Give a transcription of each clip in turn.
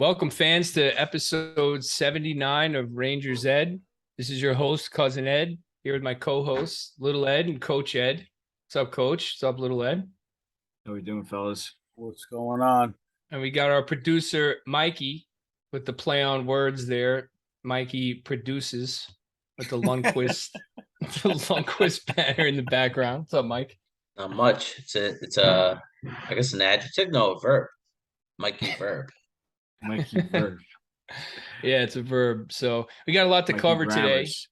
Welcome, fans, to episode 79 of Rangers Ed. This is your host, Cousin Ed, here with my co-hosts, Little Ed and Coach Ed. What's up, Coach? What's up, Little Ed? How we doing, fellas? What's going on? And we got our producer, Mikey, with the play on words there. Mikey produces with the Lundqvist, the Lundqvist banner in the background. What's up, Mike? Not much. I guess an adjective. No, a verb. Mikey verb. Mikey Bird. Yeah, it's a verb. So we got a lot to Mikey cover today. Grammars.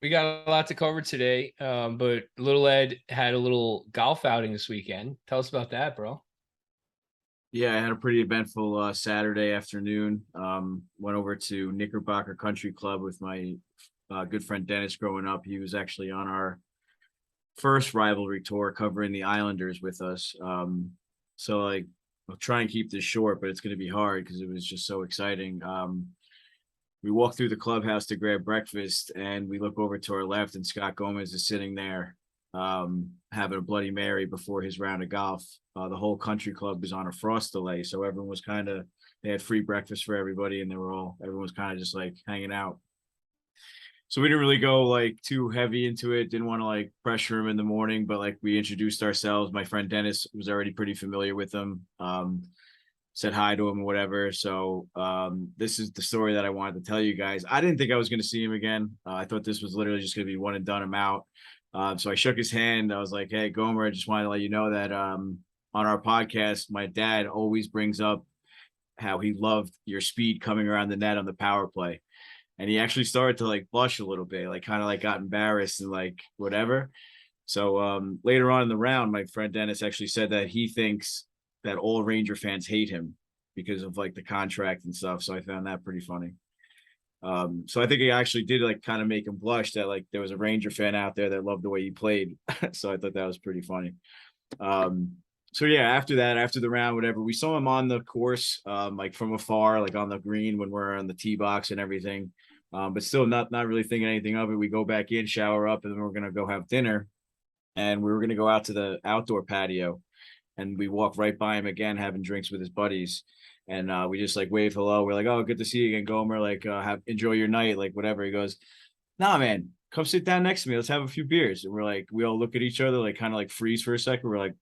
We got a lot to cover today. But Little Ed had a little golf outing this weekend. Tell us about that, bro. Yeah, I had a pretty eventful Saturday afternoon. Went over to Knickerbocker Country Club with my good friend Dennis growing up. He was actually on our first rivalry tour covering the Islanders with us. So like I'll try and keep this short, but it's going to be hard because it was just so exciting. We walked through the clubhouse to grab breakfast, and we look over to our left, and Scott Gomez is sitting there having a Bloody Mary before his round of golf. The whole country club was on a frost delay, so everyone was they had free breakfast for everybody, and everyone was kind of just like hanging out. So we didn't really go like too heavy into it. Didn't want to like pressure him in the morning, but like we introduced ourselves. My friend Dennis was already pretty familiar with him. Said hi to him or whatever. So this is the story that I wanted to tell you guys. I didn't think I was going to see him again. I thought this was literally just going to be one and done. I'm out. So I shook his hand. I was like, "Hey, Gomer, I just wanted to let you know that on our podcast, my dad always brings up how he loved your speed coming around the net on the power play." And he actually started to like blush a little bit, like kind of like got embarrassed and like whatever. So later on in the round, my friend Dennis actually said that he thinks that all Ranger fans hate him because of like the contract and stuff. So I found that pretty funny. So I think he actually did like kind of make him blush that like there was a Ranger fan out there that loved the way he played. So I thought that was pretty funny. So yeah, after that, after the round, whatever, we saw him on the course, like from afar, like on the green when we're on the tee box and everything. But still not really thinking anything of it. We go back in, shower up, and then we're gonna go have dinner. And we were gonna go out to the outdoor patio, and we walk right by him again, having drinks with his buddies. And we just like wave hello. We're like, "Oh, good to see you again, Gomer. Like, enjoy your night, like whatever." He goes, "Nah, man, come sit down next to me. Let's have a few beers." And we're like, we all look at each other, like kind of like freeze for a second. We're like,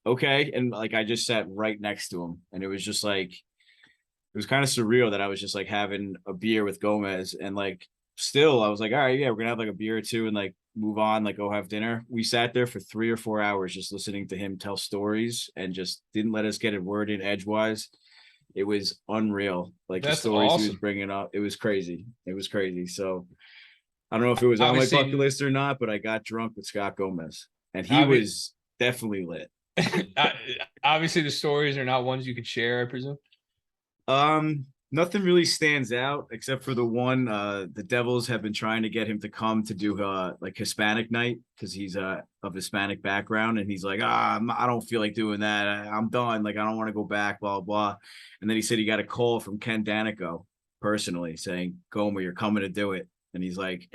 okay. And like I just sat right next to him, and it was just like it was kind of surreal that I was just like having a beer with Gomez, and like still I was like, all right, yeah, we're gonna have like a beer or two and like move on, like go have dinner. We sat there for 3 or 4 hours just listening to him tell stories and just didn't let us get a word in edgewise. It was unreal. Like That's the stories he was awesome. bringing up, it was crazy. It was crazy. So I don't know if it was on my Obviously- bucket list or not, but I got drunk with Scott Gomez, and he was definitely lit. Obviously, the stories are not ones you could share, I presume. Nothing really stands out except for the one. The Devils have been trying to get him to come to do like Hispanic night because he's of Hispanic background, and he's like, I don't feel like doing that. I'm done. Like I don't want to go back. Blah blah. And then he said he got a call from Ken Danico personally saying, "Gomer, you're coming to do it." And he's like,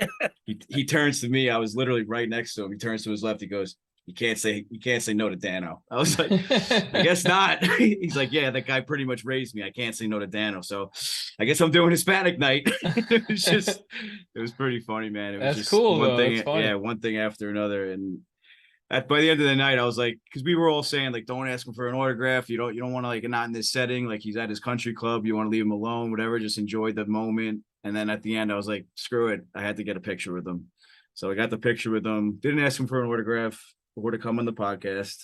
he turns to me. I was literally right next to him. He turns to his left. He goes, you can't say no to Dano. I was like, I guess not. He's like, yeah, that guy pretty much raised me. I can't say no to Dano. So I guess I'm doing Hispanic night. It was pretty funny, man. It was That's just cool, one though. thing. That's funny. Yeah, one thing after another. And by the end of the night, I was like, because we were all saying like, don't ask him for an autograph. You don't want to like not in this setting. Like he's at his country club. You want to leave him alone, whatever. Just enjoy the moment. And then at the end, I was like, screw it. I had to get a picture with him. So I got the picture with him. Didn't ask him for an autograph or to come on the podcast.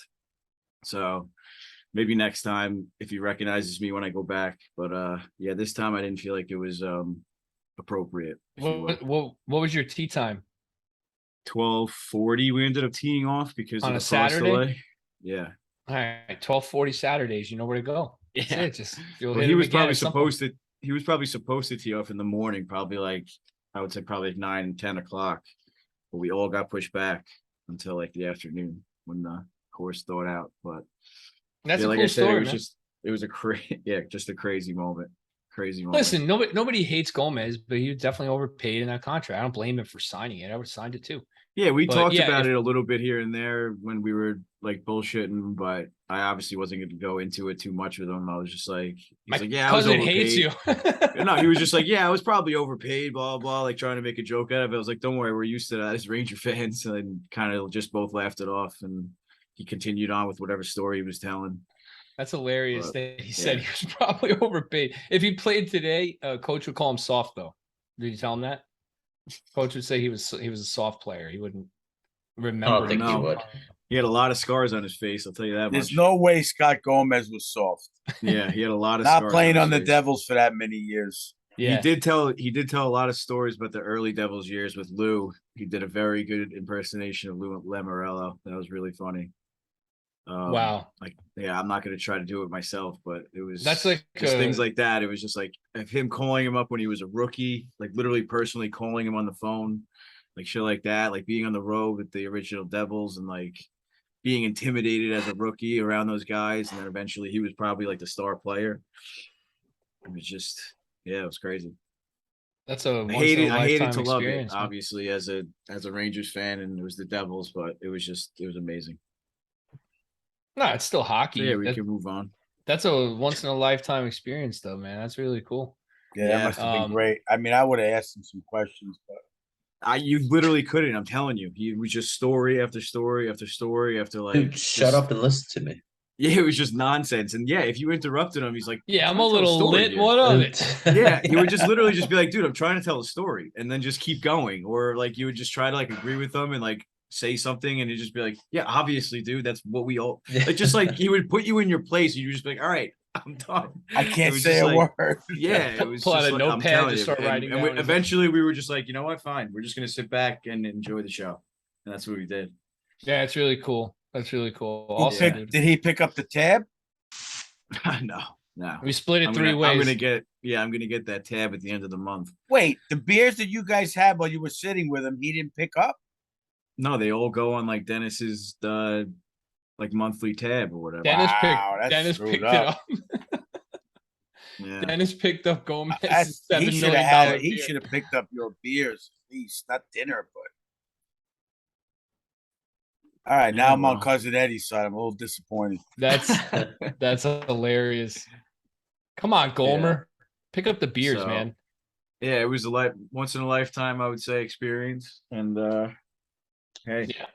So maybe next time if he recognizes me when I go back. But yeah, this time I didn't feel like it was appropriate. What was your tea time? 12:40. We ended up teeing off because On of a the frost Saturday? delay. Yeah. All right, 12:40 Saturdays. You know where to go. That's Yeah. it. Just you'll Well, hit he him was again probably at some point. supposed to tee off in the morning, probably like I would say probably 9-10 o'clock. But we all got pushed back until like the afternoon when the course thawed out. But That's yeah, a like cool I said, story, it was man. just a crazy moment. Crazy moment. Listen, nobody hates Gomez, but he was definitely overpaid in that contract. I don't blame him for signing it. I would have signed it too. Yeah, we But talked yeah, about if it a little bit here and there when we were like bullshitting, but I obviously wasn't going to go into it too much with him. I was just like, he's my like, yeah, I was cousin hates overpaid. you. No, he was just like, yeah, I was probably overpaid, blah, blah, like trying to make a joke out of it. I was like, don't worry, we're used to that as Ranger fans. And kind of just both laughed it off. And he continued on with whatever story he was telling. That's hilarious But, that he said yeah. he was probably overpaid. If he played today, coach would call him soft though. Did you tell him that? Coach would say he was a soft player. He wouldn't remember. think he No. would. He had a lot of scars on his face. I'll tell you that There's much. no way Scott Gomez was soft. Yeah, he had a lot of Not scars playing his on the face. Devils for that many years. Yeah, He did tell a lot of stories about the early Devils years with Lou. He did a very good impersonation of Lou Lamoriello. That was really funny. Wow. Like, yeah, I'm not going to try to do it myself, but it was That's like just things like that. It was just like of him calling him up when he was a rookie, like literally personally calling him on the phone, like shit like that, like being on the road with the original Devils and like being intimidated as a rookie around those guys. And then eventually he was probably like the star player. It was just, yeah, it was crazy. That's a I once hated, in a I hated lifetime to love it, experience. Man. obviously, as a Rangers fan, and it was the Devils, but it was amazing. No, it's still hockey. So yeah, we That- can move on. that's a once in a lifetime experience, though, man. That's really cool. Yeah, Yeah. that must have been Um, great. I mean, I would have asked him some questions, but You literally couldn't. I'm telling you, he was just story after story after story after like. Dude, shut just- up and listen to me. Yeah, it was just nonsense, and yeah, if you interrupted him, he's like, Yeah, I'm trying a to tell little story lit. here." What of it? Yeah, he would just literally just be like, "Dude, I'm trying to tell a story," and then just keep going, or like you would just try to like agree with them and like say something, and he'd just be like, "Yeah, obviously, dude, that's what we all like." Just like he would put you in your place, and you just be like, "All right, I'm done." I It can't was say just a like- word. Yeah, it was Pull out just a like, I'm notepad, telling just you. start writing And down his- eventually we were just like, you know what, fine, we're just gonna sit back and enjoy the show, and that's what we did. Yeah, it's really cool. That's really cool. He Awesome, picked- dude. Did he pick up the tab? No. We split it I'm three gonna, ways. I'm gonna get that tab at the end of the month. Wait, the beers that you guys had while you were sitting with him, he didn't pick up? No, they all go on like Dennis's like monthly tab or whatever. Dennis Wow, that's Dennis screwed picked up. it up. Yeah. Dennis picked up Gomez's That's, $7 he should million have had it. beer. He should have picked up your beers at least, not dinner, but. All right, now Yeah, I'm on well. cousin Eddie's side. I'm a little disappointed. That's hilarious. Come on, Gomer. Pick up the beers, So, man. Yeah, it was a once in a lifetime, I would say, experience. And hey, Yeah.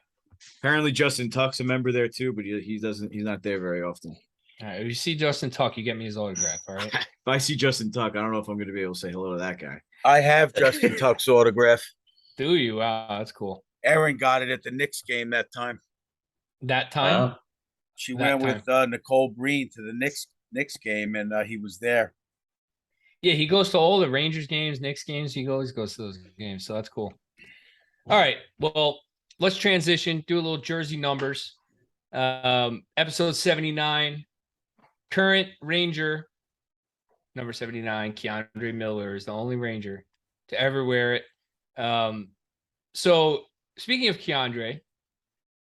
apparently Justin Tuck's a member there too, but he's not there very often. All right, if you see Justin Tuck, you get me his autograph. All right. If I see Justin Tuck, I don't know if I'm gonna be able to say hello to that guy. I have Justin Tuck's autograph. Do you? Wow, that's cool. Aaron got it at the Knicks game that time. That time. Wow. She That went with Nicole Breen to the Knicks game, and he was there. Yeah, he goes to all the Rangers games, Knicks games. He always goes to those games, so that's cool. All right, well, let's transition. Do a little jersey numbers. Episode 79. Current Ranger, number 79, Keandre Miller is the only Ranger to ever wear it. So speaking of Keandre,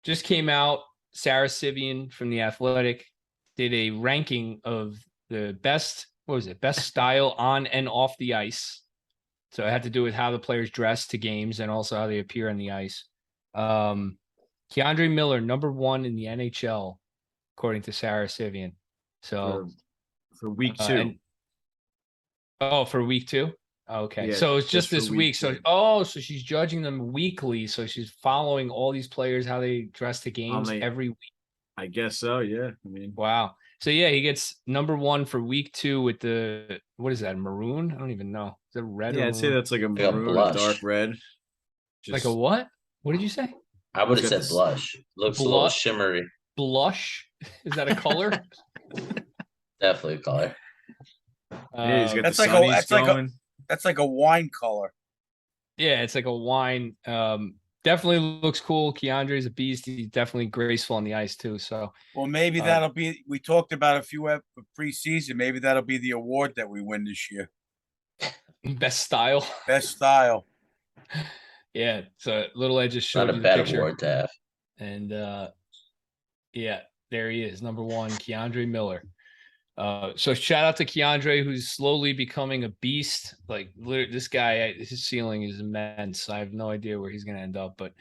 just came out. Sarah Sivian from The Athletic did a ranking of the best, best style on and off the ice. So it had to do with how the players dress to games and also how they appear on the ice. Keandre Miller, number 1 in the NHL, according to Sarah Sivian. So for week 2. For week 2. Okay. Yeah, so it's just just for this week week. So 2. so she's judging them weekly. So she's following all these players, how they dress to games every week. I guess so, yeah. I mean, wow. So yeah, he gets number 1 for week 2 with the, what is that, maroon? I don't even know. Is it red? yeah, or I'd say maroon? that's like a Like a maroon, blush. dark red. Like a what? What did you say? I would have He's got said this- blush. Looks a little Blush? shimmery. Blush? Is that a color? Definitely a color. Yeah, he's got That's the like a- sunnies that's like a- going. That's like a wine color. Yeah, it's like a wine. Definitely looks cool. Keandre's a beast. He's definitely graceful on the ice too. So Well, maybe that'll be. We talked about a few preseason. Maybe that'll be the award that we win this year. best style. Best style. Yeah. So little Ed just showed Not a you the bad picture. award to have. And yeah, there he is, number 1, Keandre Miller. So shout out to Keandre, who's slowly becoming a beast. Like this guy, his ceiling is immense. I have no idea where he's going to end up, but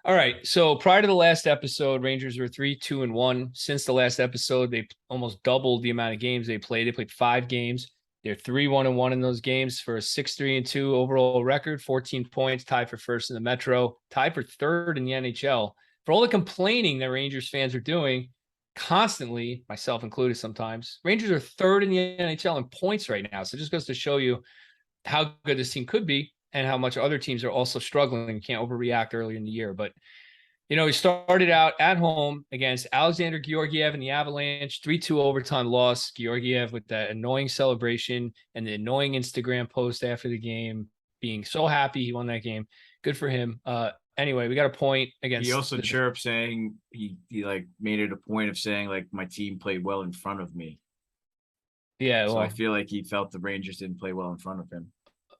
All right. So prior to the last episode, Rangers were 3-2-1. Since the last episode, they almost doubled the amount of games they played. They played 5 games. They're 3-1-1 in those games for a 6-3-2 overall record, 14 points, tied for first in the Metro, tied for third in the NHL. For all the complaining that Rangers fans are doing constantly, myself included sometimes, Rangers are third in the NHL in points right now. So it just goes to show you how good this team could be and how much other teams are also struggling and can't overreact early in the year. But, he started out at home against Alexander Georgiev and the Avalanche, 3-2 overtime loss. Georgiev with that annoying celebration and the annoying Instagram post after the game, being so happy he won that game. Good for him. Anyway, we got a point against. He also chirped saying he like made it a point of saying like my team played well in front of me. Yeah, So well, I feel like he felt the Rangers didn't play well in front of him.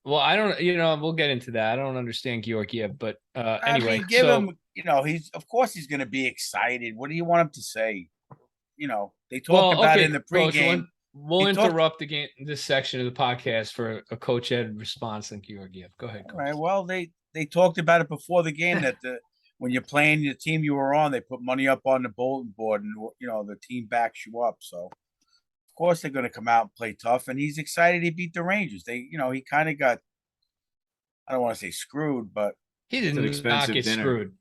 well, I don't. We'll get into that. I don't understand Georgiev, but anyway, I mean, give him. He's of course he's going to be excited. What do you want him to say? They talked about it in the pregame. We'll interrupt this section of the podcast for a Coach Ed response on Georgiev. Go ahead, Coach. All right. Well, they talked about it before the game that when you're playing the team you were on, they put money up on the bulletin board, and the team backs you up. So of course they're going to come out and play tough, and he's excited he beat the Rangers. He kind of got, I don't want to say screwed, but he did not get screwed.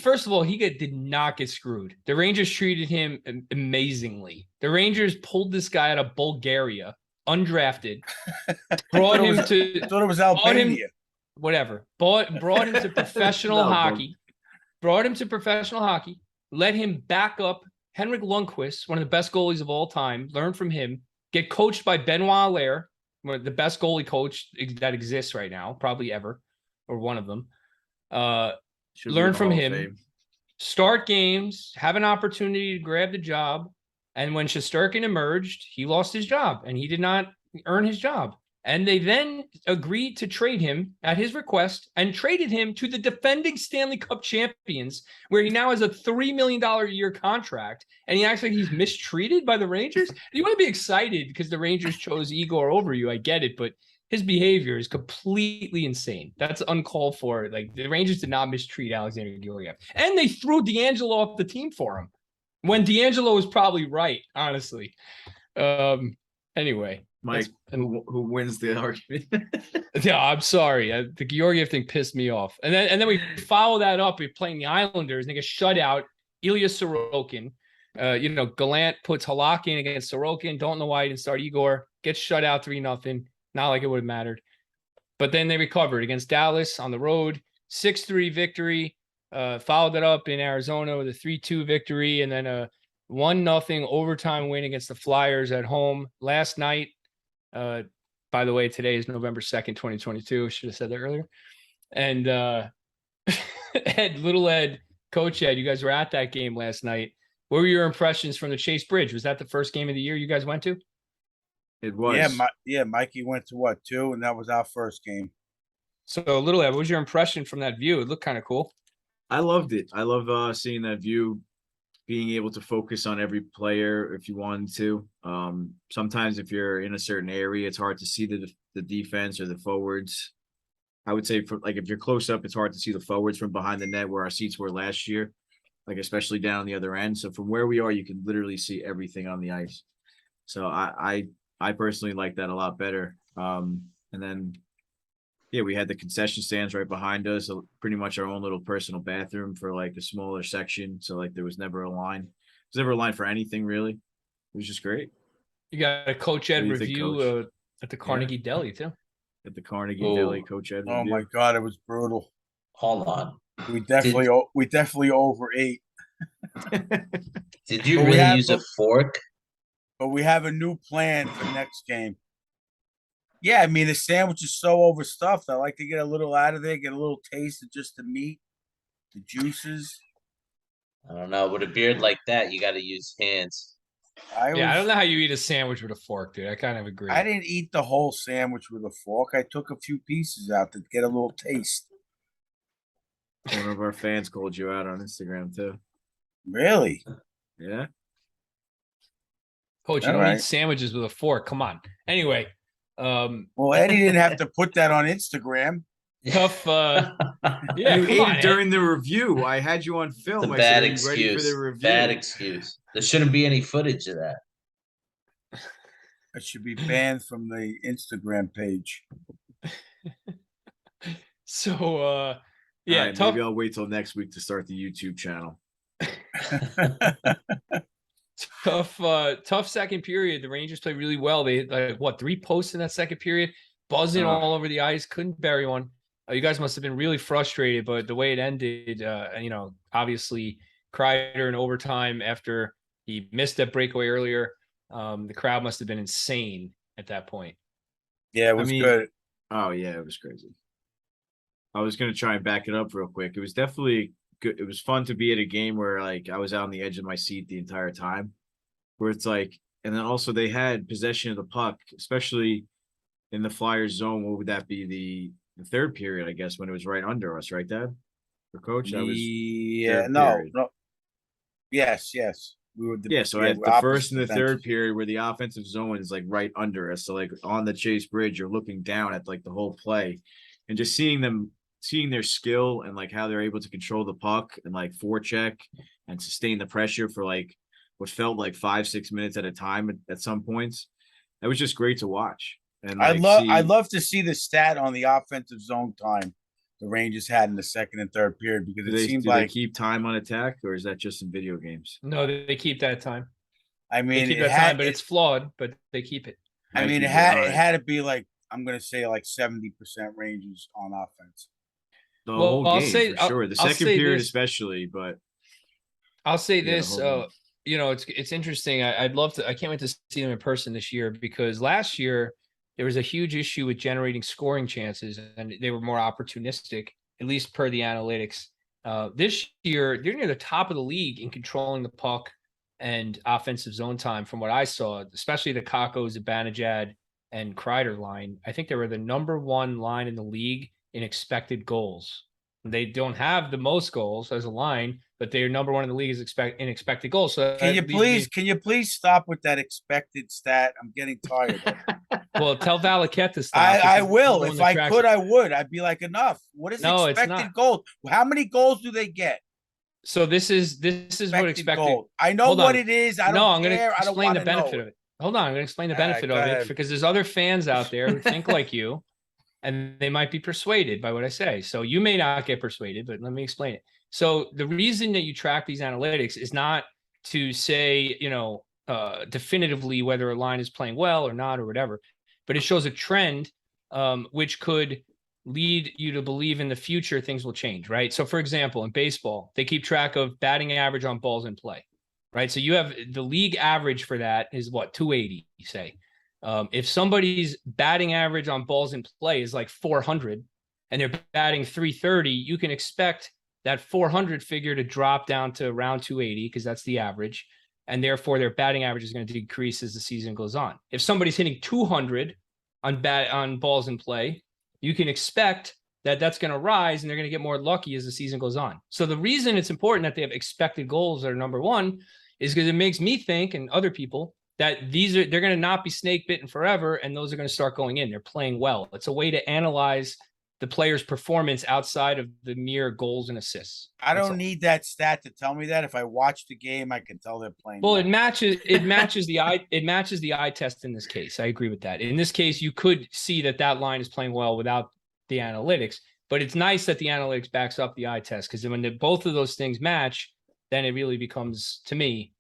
First of all, he did not get screwed. The Rangers treated him amazingly. The Rangers pulled this guy out of Bulgaria, undrafted, brought him to. I thought it was Albania. Brought him to professional hockey. Brought him to professional hockey. Let him back up Henrik Lundqvist, one of the best goalies of all time. Learn from him. Get coached by Benoit Allaire, the best goalie coach that exists right now, probably ever, or one of them. Learn from him, start games, have an opportunity to grab the job. And when Shesterkin emerged, he lost his job and he did not earn his job. And they then agreed to trade him at his request and traded him to the defending Stanley Cup champions, where he now has a $3 million a year contract. And he acts like he's mistreated by the Rangers. You want to be excited because the Rangers chose Igor over you. I get it, but his behavior is completely insane. That's uncalled for. Like, the Rangers did not mistreat Alexander Georgiev. And they threw D'Angelo off the team for him when D'Angelo was probably right, honestly. Anyway. Mike, who wins the argument? Yeah, I'm sorry. The Georgiev thing pissed me off. And then we follow that up with playing the Islanders and they get shut out. Ilya Sorokin. Gallant puts Halak in against Sorokin. Don't know why he didn't start Igor. Gets shut out 3-0. Not like it would have mattered. But then they recovered against Dallas on the road. 6-3 victory. Followed it up in Arizona with a 3-2 victory. And then a 1-0 overtime win against the Flyers at home last night. By the way, today is November 2nd, 2022. I should have said that earlier. And Little Ed, Coach Ed, you guys were at that game last night. What were your impressions from the Chase Bridge? Was that the first game of the year you guys went to? It was. Yeah, Mikey went to 2, and that was our first game. So, Little Ed, what was your impression from that view? It looked kind of cool. I loved it. I love seeing that view, being able to focus on every player if you wanted to. Sometimes if you're in a certain area, it's hard to see the defense or the forwards. I would say if you're close up, it's hard to see the forwards from behind the net where our seats were last year, like especially down the other end. So from where we are, you can literally see everything on the ice. So I personally like that a lot better. And then, yeah, we had the concession stands right behind us, so pretty much our own little personal bathroom for like a smaller section. So like there was never a line. There's never a line for anything really. It was just great. You got a Coach Ed review at the Carnegie Deli too. At the Carnegie Deli, Coach Ed. Oh my God, it was brutal. Hold on. We definitely overate. Did you really use a fork? But we have a new plan for next game. Yeah, I mean, the sandwich is so overstuffed. I like to get a little out of there, get a little taste of just the meat, the juices. I don't know. With a beard like that, you got to use hands. I don't know how you eat a sandwich with a fork, dude. I kind of agree. I didn't eat the whole sandwich with a fork. I took a few pieces out to get a little taste. One of our fans called you out on Instagram too. Really? Yeah. Coach, you don't eat sandwiches with a fork. Come on. Anyway. Well, Eddie didn't have to put that on Instagram. Tough. Yeah, You come ate on, it during the review. I had you on It's film. a I said, bad "Are you ready for the excuse. review?" Bad excuse. There shouldn't be any footage of that. It should be banned from the Instagram page. So All yeah, right, tough. maybe I'll wait till next week to start the YouTube channel. Tough second period. The Rangers played really well. They had, like, 3 posts in that second period, buzzing all over the ice, couldn't bury one. You guys must have been really frustrated, but the way it ended, obviously Kreider in overtime after he missed that breakaway earlier. The crowd must have been insane at that point. Yeah, it was good. Oh yeah, it was crazy. I was gonna try and back it up real quick. It was definitely good. It was fun to be at a game where like I was out on the edge of my seat the entire time. Where it's like, and then also they had possession of the puck, especially in the Flyers zone. What would that be? The third period, I guess, when it was right under us, right, Dad? For coach, that was Yeah, third no, period. no. Yes. We were Yeah, so yeah, at we're the first opposite and the defenses. third period where the offensive zone is like right under us. So like on the Chase Bridge, you're looking down at like the whole play and just seeing their skill and like how they're able to control the puck and like forecheck and sustain the pressure for like what felt like 5-6 minutes at a time at some points. That was just great to watch. And like I'd love to see the stat on the offensive zone time the Rangers had in the second and third period because it seemed do like they keep time on attack or is that just in video games? No, they keep that time. I They mean keep it that had time, but it's flawed, but they keep it. I mean it had to be like I'm gonna say like 70% Rangers on offense. The Well, whole game for sure. The I'll second say period this. especially, but I'll say yeah, the this. whole game. It's interesting. I'd love to. I can't wait to see them in person this year because last year there was a huge issue with generating scoring chances, and they were more opportunistic, at least per the analytics. This year they're near the top of the league in controlling the puck and offensive zone time, from what I saw, especially the Kakos, Zibanejad, and Kreider line. I think they were the number one line in the league in expected goals. They don't have the most goals as a line, but they're number one in the league in expected goals. So Can you please stop with that expected stat? I'm getting tired of it. Well, tell Valaket to stop. I will. If I could, I would. I'd be like, enough. What is No, it's expected not. goals? How many goals do they get? So this is what expected goal. I know Hold what on. it is. I don't No, I'm going to care. I don't explain want the to benefit know. of it. Hold on, I'm going to explain the All right, benefit go of it ahead. because there's other fans out there who think like you, and they might be persuaded by what I say. So you may not get persuaded, but let me explain it. So the reason that you track these analytics is not to say, definitively whether a line is playing well or not or whatever, but it shows a trend, which could lead you to believe in the future things will change, right? So for example, in baseball, they keep track of batting average on balls in play, right? So you have the league average for that is what, 280, you say. If somebody's batting average on balls in play is like 400 and they're batting 330, you can expect that 400 figure to drop down to around 280 because that's the average. And therefore their batting average is going to decrease as the season goes on. If somebody's hitting 200 on balls in play, you can expect that that's going to rise and they're going to get more lucky as the season goes on. So the reason it's important that they have expected goals that are number one is because it makes me think, and other people, that they're going to not be snake bitten forever, and those are going to start going in. They're playing well. It's a way to analyze the player's performance outside of the mere goals and assists. I don't need that stat to tell me that. If I watch the game, I can tell they're playing well. It matches the eye test in this case. I agree with that. In this case, you could see that line is playing well without the analytics, but it's nice that the analytics backs up the eye test, because when both of those things match, then it really becomes, to me,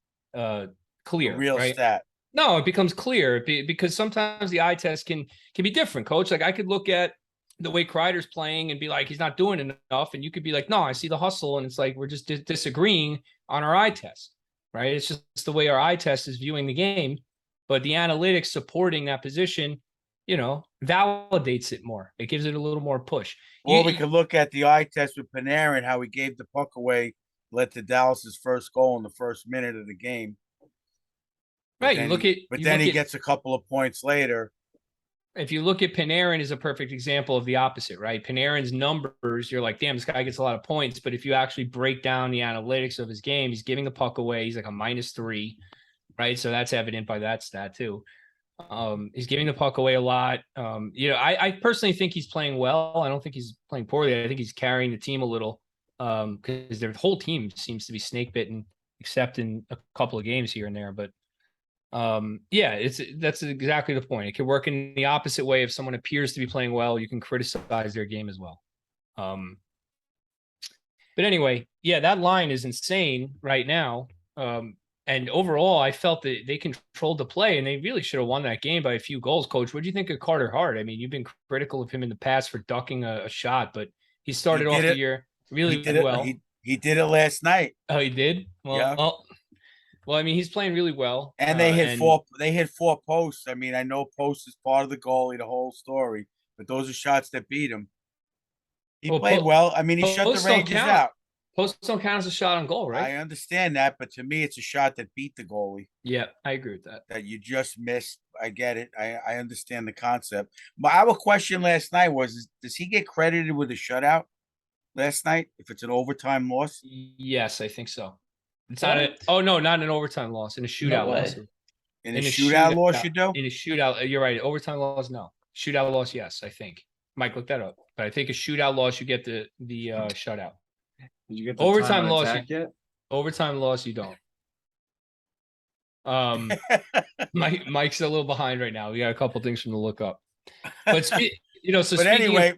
clear. A real right? stat. No, it becomes clear because sometimes the eye test can be different, coach. Like I could look at the way Kreider's playing and be like, he's not doing enough. And you could be like, no, I see the hustle. And it's like, we're just disagreeing on our eye test, right? It's just the way our eye test is viewing the game. But the analytics supporting that position, validates it more. It gives it a little more push. Or we could look at the eye test with Panarin, how he gave the puck away, led to Dallas's first goal in the first minute of the game. Right. Then he gets a couple of points later. If you look at Panarin is a perfect example of the opposite, right? Panarin's numbers, you're like, damn, this guy gets a lot of points. But if you actually break down the analytics of his game, he's giving the puck away. He's like a -3, right? So that's evident by that stat too. He's giving the puck away a lot. I personally think he's playing well. I don't think he's playing poorly. I think he's carrying the team a little because their whole team seems to be snake bitten, except in a couple of games here and there. But that's exactly the point. It could work in the opposite way. If someone appears to be playing well, you can criticize their game as well. But anyway, yeah, that line is insane right now. And overall, I felt that they controlled the play, and they really should have won that game by a few goals. Coach, what do you think of Carter Hart? I mean, you've been critical of him in the past for ducking a shot, but he started off the year really well. He did it last night. Oh, he did? Well, I mean, he's playing really well. And they hit four. They hit 4 posts. I mean, I know post is part of the goalie, the whole story, but those are shots that beat him. He played well. I mean, he shut the Rangers out. Posts don't count as a shot on goal, right? I understand that, but to me, it's a shot that beat the goalie. Yeah, I agree with that. That you just missed. I get it. I understand the concept. But our question last night was: does he get credited with a shutout last night if it's an overtime loss? Yes, I think so. It's not not an overtime loss, in a shootout loss. In a shootout loss, you do? In a shootout, you're right. Overtime loss, no. Shootout loss, yes, I think. Mike, look that up. But I think a shootout loss, you get the shutout. Did you get the overtime time loss yet? Overtime loss, you don't. Mike's a little behind right now. We got a couple things from the look up. But but anyway,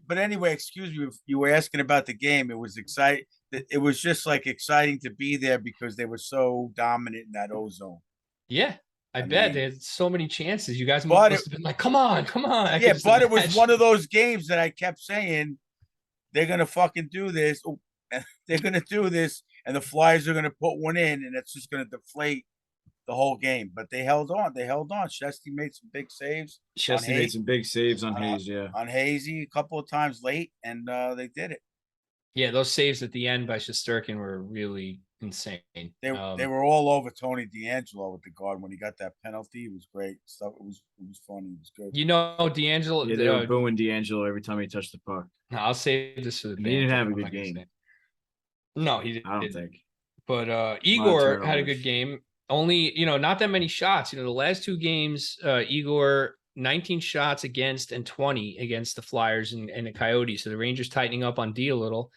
excuse me, if you were asking about the game, it was exciting. It was just like exciting to be there because they were so dominant in that ozone. Yeah. I bet they had so many chances. You guys must have been like, come on. Yeah, but it was one of those games that I kept saying, they're going to fucking do this. They're going to do this, and the Flyers are going to put one in, and it's just going to deflate the whole game. But they held on. Shesty made some big saves. Shesty made some big saves on Hayes, yeah. On Hazy a couple of times late, and they did it. Yeah, those saves at the end by Shesterkin were really insane. They were all over Tony DeAngelo with the guard when he got that penalty. It was great stuff. It was funny. It was good. You know, DeAngelo. Yeah, they were booing DeAngelo every time he touched the puck. No, I'll save this for the. He didn't have a good game. No, he didn't. I don't think. But Igor had a good game. Only, not that many shots. The last 2 games, Igor 19 shots against and 20 against the Flyers and the Coyotes. So the Rangers tightening up on D a little.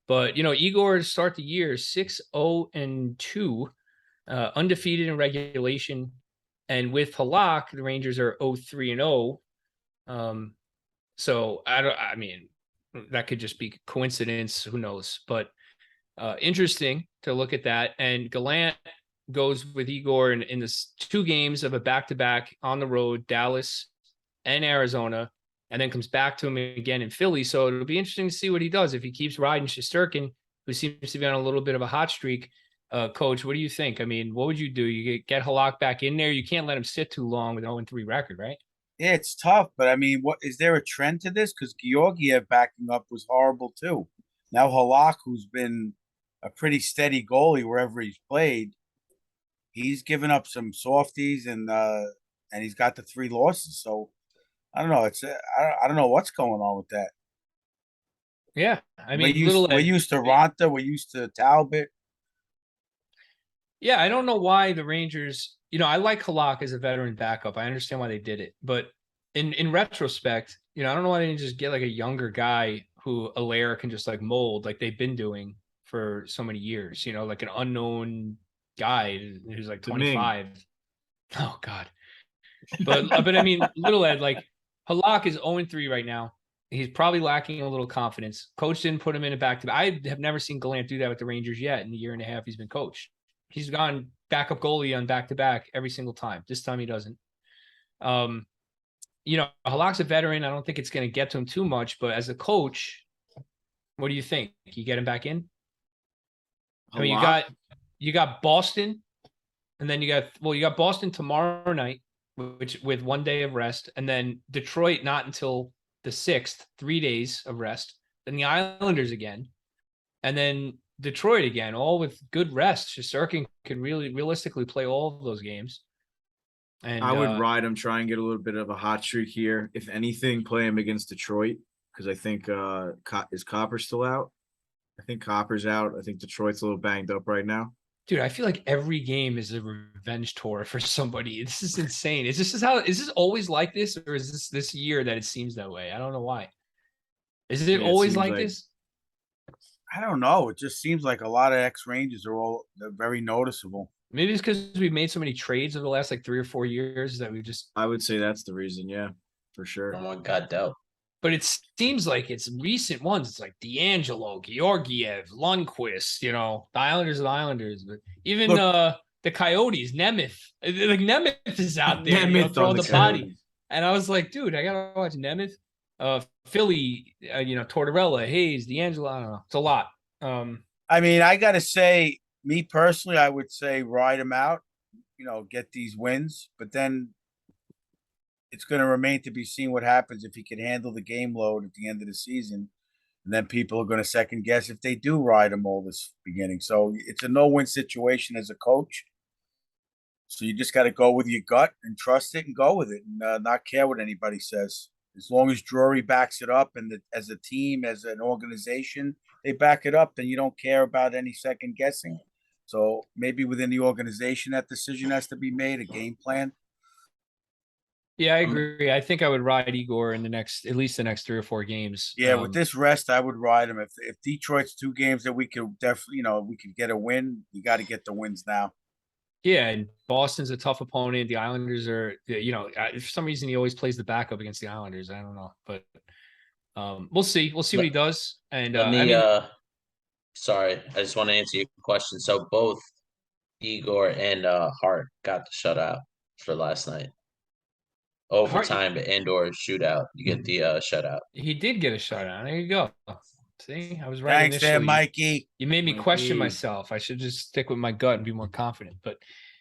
But, Igor to start the year 6-0-2, undefeated in regulation. And with Halak, the Rangers are 0-3-0. So I mean, that could just be coincidence. Who knows? But interesting to look at that. And Gallant goes with Igor in this 2 games of a back-to-back on the road, Dallas and Arizona, and then comes back to him again in Philly. So it'll be interesting to see what he does if he keeps riding Shesterkin, who seems to be on a little bit of a hot streak. Coach, what do you think? I mean, what would you do? You get Halak back in there. You can't let him sit too long with an 0-3 record, right? Yeah, it's tough, but I mean, what is there a trend to this? Because Georgiev backing up was horrible too. Now Halak, who's been a pretty steady goalie wherever he's played, he's given up some softies and he's got the 3 losses. So I don't know. I don't know what's going on with that. Yeah, I mean, we're used to Ronta, we're used to Talbot. Yeah, I don't know why the Rangers. I like Halak as a veteran backup. I understand why they did it, but in retrospect, I don't know why they didn't just get like a younger guy who Allaire can just like mold like they've been doing for so many years. Like an unknown guy who's like 25. Oh God. But I mean, Little Ed, like Halak is 0-3 right now. He's probably lacking a little confidence. Coach didn't put him in a back-to-back. I have never seen Gallant do that with the Rangers yet in the year and a half he's been coached. He's gone backup goalie on back-to-back every single time. This time he doesn't. Halak's a veteran. I don't think it's going to get to him too much, but as a coach, what do you think? You get him back in? I mean, you got Boston, and then you got Boston tomorrow night, which with 1 day of rest, and then Detroit not until the 6th, 3 days of rest, then the Islanders again, and then Detroit again, all with good rest. Shesterkin could really realistically play all of those games. And I would ride him, try and get a little bit of a hot streak here. If anything, play him against Detroit, because I think is Copper still out? I think Copper's out. I think Detroit's a little banged up right now. Dude, I feel like every game is a revenge tour for somebody. This is insane. Is this always like this, or is this year that it seems that way? I don't know why. Is it Yeah, it always seems like like this? I don't know. It just seems like a lot of X Rangers are they're very noticeable. Maybe it's because we've made so many trades over the last like 3 or 4 years that we just. I would say that's the reason. Yeah, for sure. Someone got dealt. But it seems like it's recent ones. It's like D'Angelo, Georgiev, Lundqvist. The Islanders are the Islanders, but even Look- the Coyotes, Nemeth. Like Nemeth is out there, Nemeth on throwing the the body. Coyotes. And I was like, dude, I gotta watch Nemeth. Philly, Tortorella, Hayes, D'Angelo. I don't know. It's a lot. I mean, I got to say, me personally, I would say ride him out, get these wins, but then it's going to remain to be seen what happens if he can handle the game load at the end of the season. And then people are going to second guess if they do ride him all this beginning. So it's a no-win situation as a coach. So you just got to go with your gut and trust it and go with it and not care what anybody says. As long as Drury backs it up and as a team, as an organization, they back it up, then you don't care about any second guessing. So maybe within the organization, that decision has to be made, a game plan. Yeah, I agree. I think I would ride Igor in at least the next 3 or 4 games. Yeah, with this rest, I would ride him. If Detroit's 2 games that we could definitely, we could get a win, you got to get the wins now. Yeah, and Boston's a tough opponent. The Islanders are, for some reason he always plays the backup against the Islanders. I don't know, but we'll see. We'll see what he does. And Let me I mean, sorry, I just want to answer your question. So both Igor and Hart got the shutout for last night. Overtime and or shootout. You get the shutout. he did get a shutout. There you go. See, I was right Thanks there, initially. Mikey. You made me question Mikey. myself. I should just stick with my gut and be more confident. But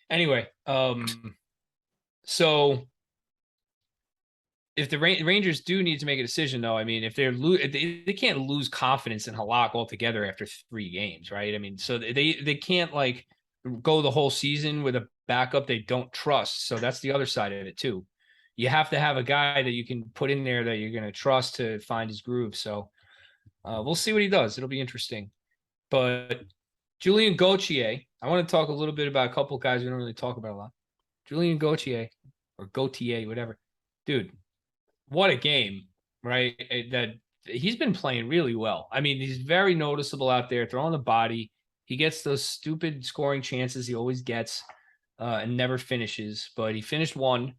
anyway, so if the Rangers do need to make a decision, though, I mean, if they can't lose confidence in Halak altogether after 3 games, right? I mean, so they can't like go the whole season with a backup they don't trust. So that's the other side of it too. You have to have a guy that you can put in there that you're going to trust to find his groove. So we'll see what he does. It'll be interesting. But Julian Gauthier, I want to talk a little bit about a couple of guys we don't really talk about a lot. Julian Gauthier or Gauthier, whatever. Dude, what a game, right? That he's been playing really well. I mean, he's very noticeable out there, throwing the body. He gets those stupid scoring chances he always gets and never finishes, but he finished 1.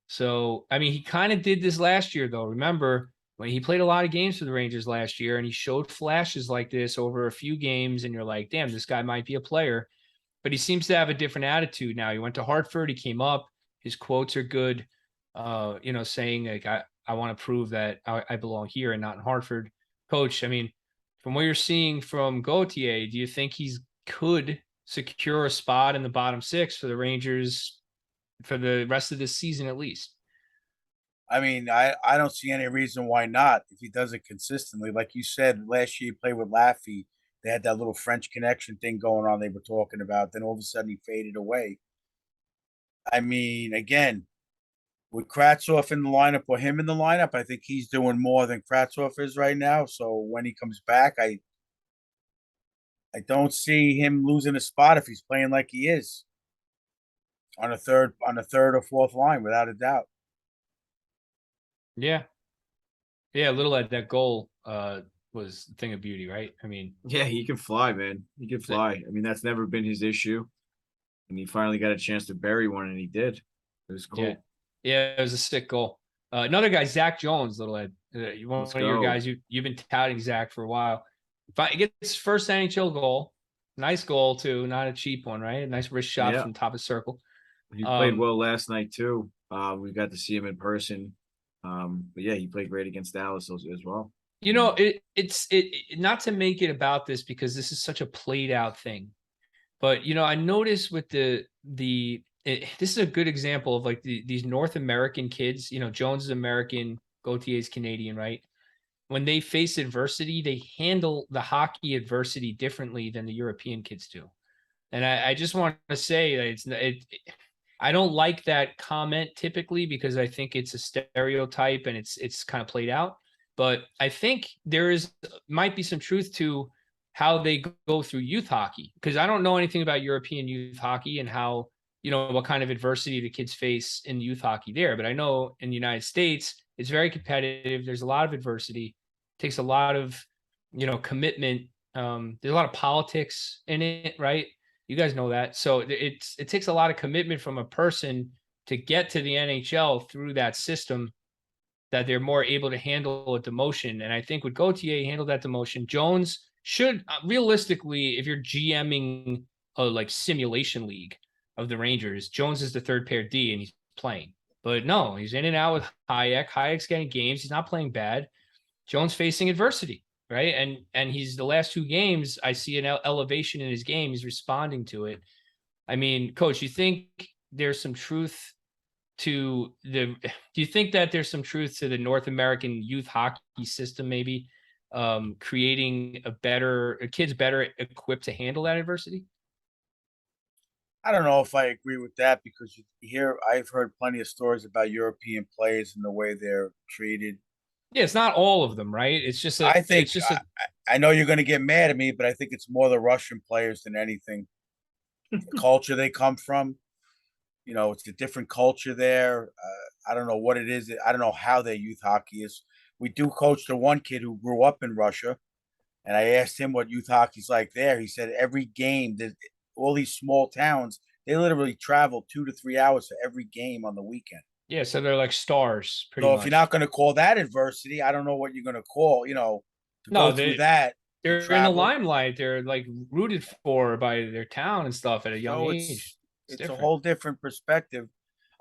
So, I mean, he kind of did this last year, though. Remember, when he played a lot of games for the Rangers last year and he showed flashes like this over a few games, and you're like, damn, this guy might be a player. But he seems to have a different attitude now. He went to Hartford, he came up, his quotes are good, saying like, I want to prove that I belong here and not in Hartford. Coach, I mean, from what you're seeing from Gauthier, do you think he's could secure a spot in the bottom 6 for the Rangers for the rest of this season at least? I mean, I don't see any reason why not if he does it consistently. Like you said, last year he played with Laffy. They had that little French connection thing going on they were talking about. Then all of a sudden he faded away. I mean, again, with Kravtsov in the lineup or him in the lineup, I think he's doing more than Kravtsov is right now. So when he comes back, I don't see him losing a spot if he's playing like he is on a third or fourth line, without a doubt. Yeah. Yeah, Little Ed, that goal was a thing of beauty, right? I mean, Yeah, he can fly, man. He can fly. I mean, that's never been his issue. And he finally got a chance to bury one, and he did. It was cool. Yeah, it was a sick goal. Another guy, Zach Jones, Little Ed. One of your guys, you've been touting Zach for a while. He gets his first NHL goal. Nice goal, too. Not a cheap one, right? A nice wrist shot from top of circle. He played well last night, too. We got to see him in person. But yeah, he played great against Dallas as well. It's not to make it about this because this is such a played out thing. But, I noticed with this is a good example of like these North American kids, Jones is American, Gautier's Canadian, right? When they face adversity, they handle the hockey adversity differently than the European kids do. And I just want to say that I don't like that comment typically because I think it's a stereotype and it's kind of played out. But I think might be some truth to how they go through youth hockey, because I don't know anything about European youth hockey and how, what kind of adversity the kids face in youth hockey there. But I know in the United States, it's very competitive. There's a lot of adversity. It takes a lot of, commitment. There's a lot of politics in it, right? You guys know that. So it takes a lot of commitment from a person to get to the NHL through that system, that they're more able to handle a demotion. And I think with Gauthier, he handled that demotion. Jones should realistically, if you're GMing a like simulation league of the Rangers, Jones is the third pair D and he's playing. But no, he's in and out with Hayek. Hayek's getting games. He's not playing bad. Jones facing adversity, right? And he's the last 2 games, I see an elevation in his game. He's responding to it. I mean, Coach, you think there's some truth to do you think that there's some truth to the North American youth hockey system, maybe creating kids better equipped to handle that adversity? I don't know if I agree with that because I've heard plenty of stories about European players and the way they're treated. Yeah, it's not all of them, right? It's just I think it's just I know you're going to get mad at me, but I think it's more the Russian players than anything. The culture they come from, it's a different culture there. I don't know what it is. I don't know how their youth hockey is. We do coach the one kid who grew up in Russia, and I asked him what youth hockey's like there. He said every game, all these small towns, they literally travel 2 to 3 hours for every game on the weekend. yeah, so they're like stars, pretty So much. if you're not going to call that adversity, I don't know what you're going to call. To No, go through that. They're in the travel. limelight. They're like rooted for by their town and stuff at a young So age. it's a whole different perspective.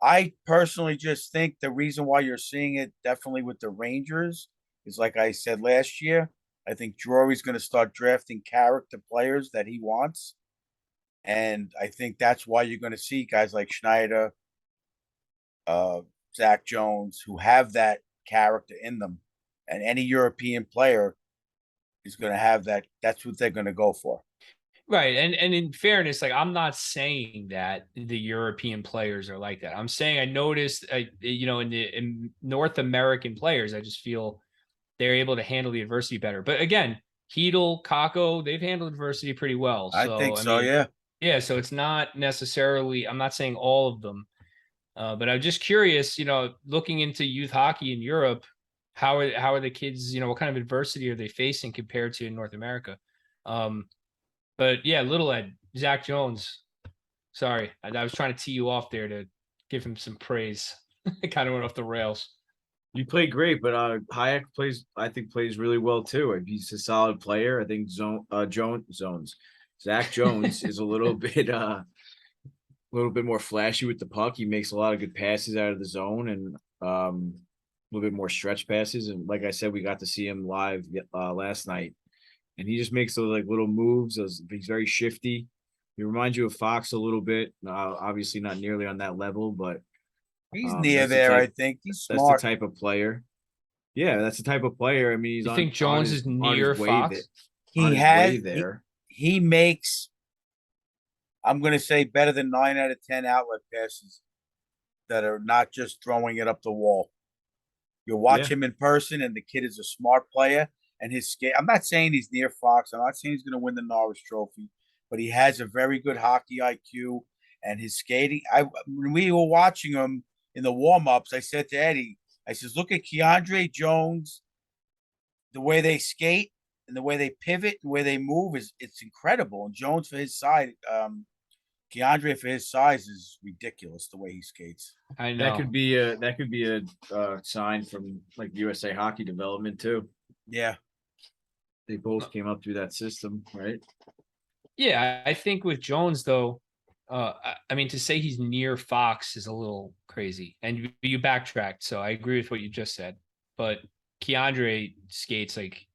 I personally just think the reason why you're seeing it definitely with the Rangers is like I said last year. I think Drury's going to start drafting character players that he wants. And I think that's why you're going to see guys like Schneider, Zach Jones, who have that character in them. And any European player is going to have that. That's what they're going to go for. Right. And in fairness, like I'm not saying that the European players are like that. I'm saying I noticed, in North American players, I just feel they're able to handle the adversity better. But again, Hedel, Kako, they've handled adversity pretty well. I think so, yeah. Yeah. So it's not necessarily, I'm not saying all of them, but I'm just curious, looking into youth hockey in Europe, how are the kids, what kind of adversity are they facing compared to in North America? But yeah, little Ed, Zach Jones. Sorry, I was trying to tee you off there to give him some praise. It kind of went off the rails. You played great, but Hayek plays really well too. He's a solid player. I think Zach Jones is a little bit more flashy with the puck. He makes a lot of good passes out of the zone and a little bit more stretch passes. And like I said, we got to see him live last night. And he just makes those like little moves. He's very shifty. He reminds you of Fox a little bit. Obviously not nearly on that level, but he's near there. I think he's smart. That's the type of player. Yeah, that's the type of player. I mean, you think Jones is near Fox? He makes, I'm going to say, better than 9 out of 10 outlet passes that are not just throwing it up the wall. You watch him in person, and the kid is a smart player. And his skate, I'm not saying he's near Fox. I'm not saying he's going to win the Norris Trophy, but he has a very good hockey IQ and his skating. When we were watching him in the warm-ups, I said to Eddie, I says, look at Keandre Jones, the way they skate and the way they pivot, the way they move it's incredible. And Jones for his size, Keandre for his size is ridiculous the way he skates. I know that could be a sign from like USA Hockey Development too. Yeah. They both came up through that system, right? Yeah, I think with Jones though, I mean to say he's near Fox is a little crazy. And you backtracked, so I agree with what you just said. But Keandre skates like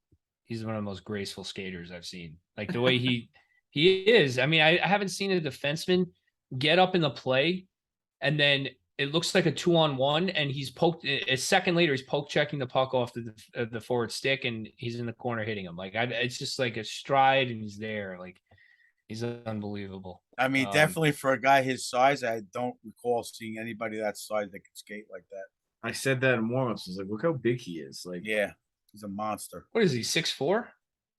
he's one of the most graceful skaters I've seen. Like the way he is. I mean, I haven't seen a defenseman get up in the play and then it looks like a 2-on-1, and he's poked. A second later, he's poke checking the puck off the forward stick, and he's in the corner hitting him. Like it's just like a stride, and he's there. Like he's unbelievable. I mean, definitely for a guy his size, I don't recall seeing anybody that size that can skate like that. I said that in warm-ups. I was like, look how big he is. Like, yeah, he's a monster. What is he? 6'4"?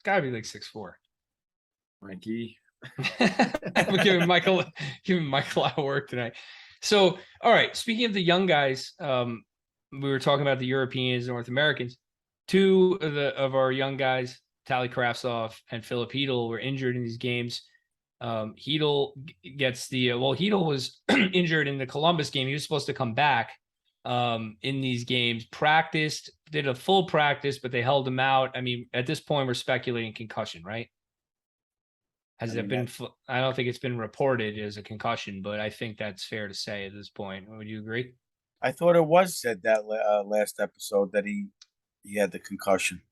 Gotta be like 6'4". Mikey. I'm giving Michael a lot of work tonight. So, all right. Speaking of the young guys, we were talking about the Europeans, North Americans. Two of our young guys, Tally Kraftsov and Philip Hedel, were injured in these games. Hedel gets Hedel was injured in the Columbus game. He was supposed to come back in these games, practiced, did a full practice, but they held him out. I mean, at this point, we're speculating concussion, right? Has it been? I don't think it's been reported as a concussion, but I think that's fair to say at this point. Would you agree? I thought it was said that last episode that he had the concussion.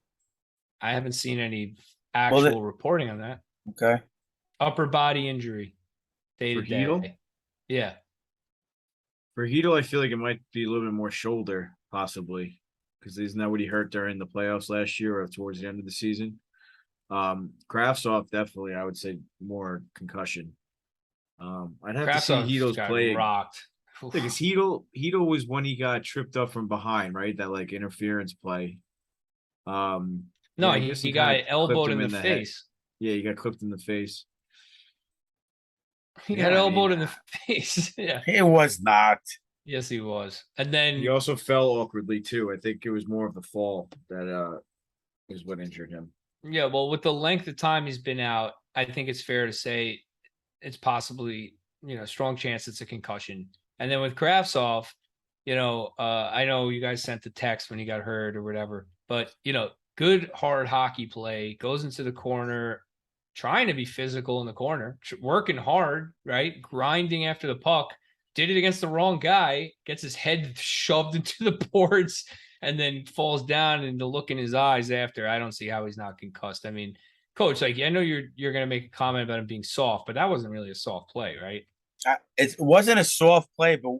I haven't seen any actual reporting on that. Okay. Upper body injury. Day to day. Yeah. For Hedel, I feel like it might be a little bit more shoulder, possibly, because isn't that what he hurt during the playoffs last year or towards the end of the season? Kraftsov, definitely, I would say more concussion. I'd have to see Hedel's play. Rocked. Because Hedel was when he got tripped up from behind, right? That like interference play. No, he got elbowed in the face. Yeah, he got clipped in the face. He got elbowed in the face. Yeah. It was not. Yes, he was. And then he also fell awkwardly too. I think it was more of the fall that is what injured him. Yeah, well, with the length of time he's been out, I think it's fair to say it's possibly, strong chance it's a concussion. And then with Kraftsov, I know you guys sent the text when he got hurt or whatever, but good hard hockey play, goes into the corner, trying to be physical in the corner, working hard, right? Grinding after the puck, did it against the wrong guy, gets his head shoved into the boards, and then falls down, and the look in his eyes after, I don't see how he's not concussed. I mean, Coach, like, I know you're going to make a comment about him being soft, but that wasn't really a soft play, right? It wasn't a soft play, but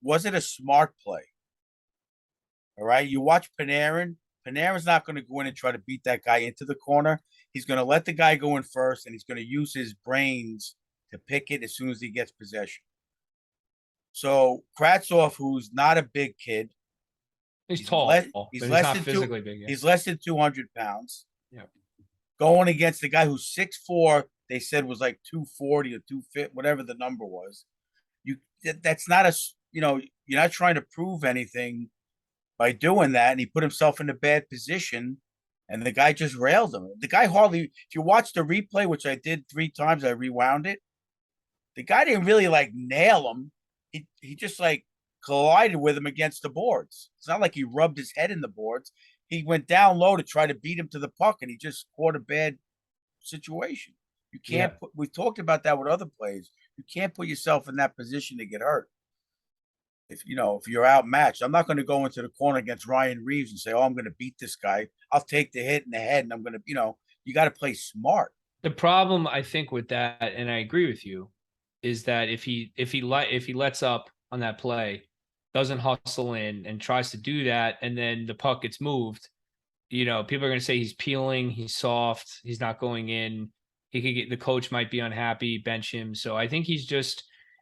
was it a smart play? All right. You watch Panarin. Panarin's not going to go in and try to beat that guy into the corner. He's going to let the guy go in first, and he's going to use his brains to pick it as soon as he gets possession. So Kraftsov, who's not a big kid, he's tall. He's not physically big. He's less than 200 pounds. Yeah. Going against the guy who's 6'4", they said was like 240 or 250, whatever the number was. That's not you're not trying to prove anything by doing that. And he put himself in a bad position, and the guy just railed him. The guy hardly, if you watch the replay, which I did 3 times, I rewound it. The guy didn't really like nail him. He just like collided with him against the boards. It's not like he rubbed his head in the boards. He went down low to try to beat him to the puck, and he just caught a bad situation. You can't we've talked about that with other players. You can't put yourself in that position to get hurt. If you're outmatched, I'm not going to go into the corner against Ryan Reeves and say, "Oh, I'm going to beat this guy. I'll take the hit in the head, and I'm going to," you got to play smart. The problem, I think, with that, and I agree with you, is that if he lets up on that play, doesn't hustle in and tries to do that, and then the puck gets moved, people are going to say he's peeling, he's soft, he's not going in. The coach might be unhappy, bench him. So I think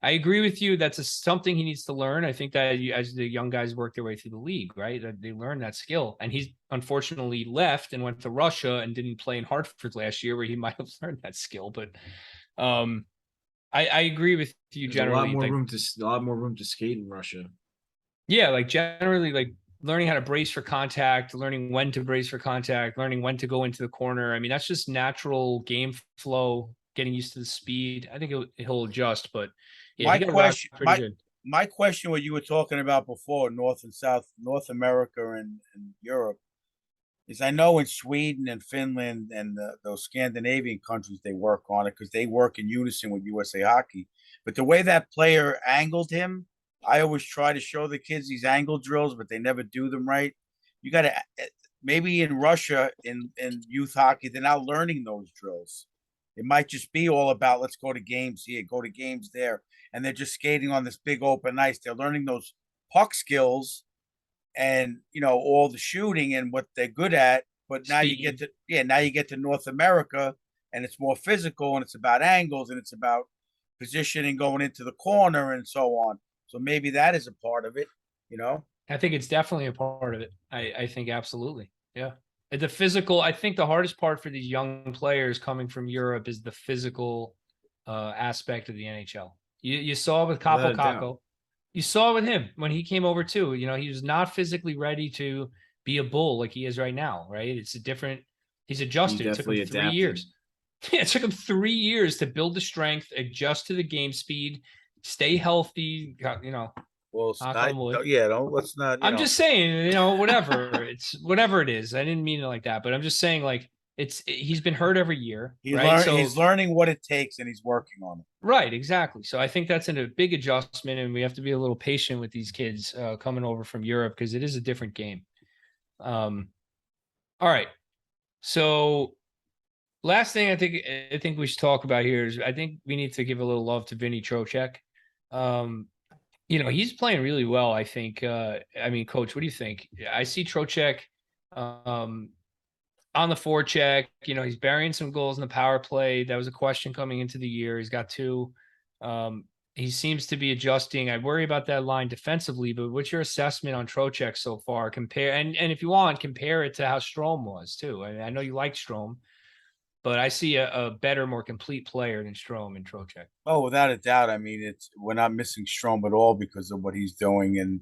I agree with you. That's something he needs to learn. I think that as the young guys work their way through the league, right, they learn that skill. And he's unfortunately left and went to Russia and didn't play in Hartford last year, where he might have learned that skill. But I agree with you. There's generally. A lot more room to skate in Russia. Yeah, like generally, like learning how to brace for contact, learning when to brace for contact, learning when to go into the corner. I mean, that's just natural game flow, getting used to the speed. I think he'll adjust, but yeah, my question, what you were talking about before, North and South, North America and Europe, is I know in Sweden and Finland and those Scandinavian countries, they work on it because they work in unison with USA Hockey. But the way that player angled him, I always try to show the kids these angle drills, but they never do them right. You got to, maybe in Russia, in youth hockey, they're not learning those drills. It might just be all about, let's go to games here, go to games there. And they're just skating on this big open ice. They're learning those puck skills and, all the shooting and what they're good at. But now you get to North America, and it's more physical, and it's about angles, and it's about positioning going into the corner and so on. So maybe that is a part of it, I think it's definitely a part of it. I think absolutely. Yeah. The physical, I think the hardest part for these young players coming from Europe is the physical aspect of the NHL. You saw with Without Capo a doubt. Caco. You saw with him when he came over too. You know, he was not physically ready to be a bull like he is right now, right? It's a different, he's adjusted. It took him definitely 3 adapted. years. Yeah, it took him 3 years to build the strength, adjust to the game speed, stay healthy, you know. Well, Knock on wood. yeah, don't let's not. I'm just saying, you know, whatever. It's whatever it is. I didn't mean it like that, but I'm just saying, like, he's been hurt every year, right? So he's learning what it takes and he's working on it. right, exactly. So I think that's a big adjustment, and we have to be a little patient with these kids coming over from Europe because it is a different game. All right. So last thing I think we should talk about here is I think we need to give a little love to Vinny Trocheck. You know, he's playing really well, I think. I mean, coach, what do you think? I see Trocheck on the forecheck. You know, he's burying some goals in the power play. That was a question coming into the year. He's got 2. He seems to be adjusting. I worry about that line defensively, but what's your assessment on Trocheck so far? Compare and if you want, compare it to how Strome was too. I know you like Strome, but I see a better, more complete player than Strome and Trocheck. Oh, without a doubt. I mean, we're not missing Strom at all because of what he's doing. And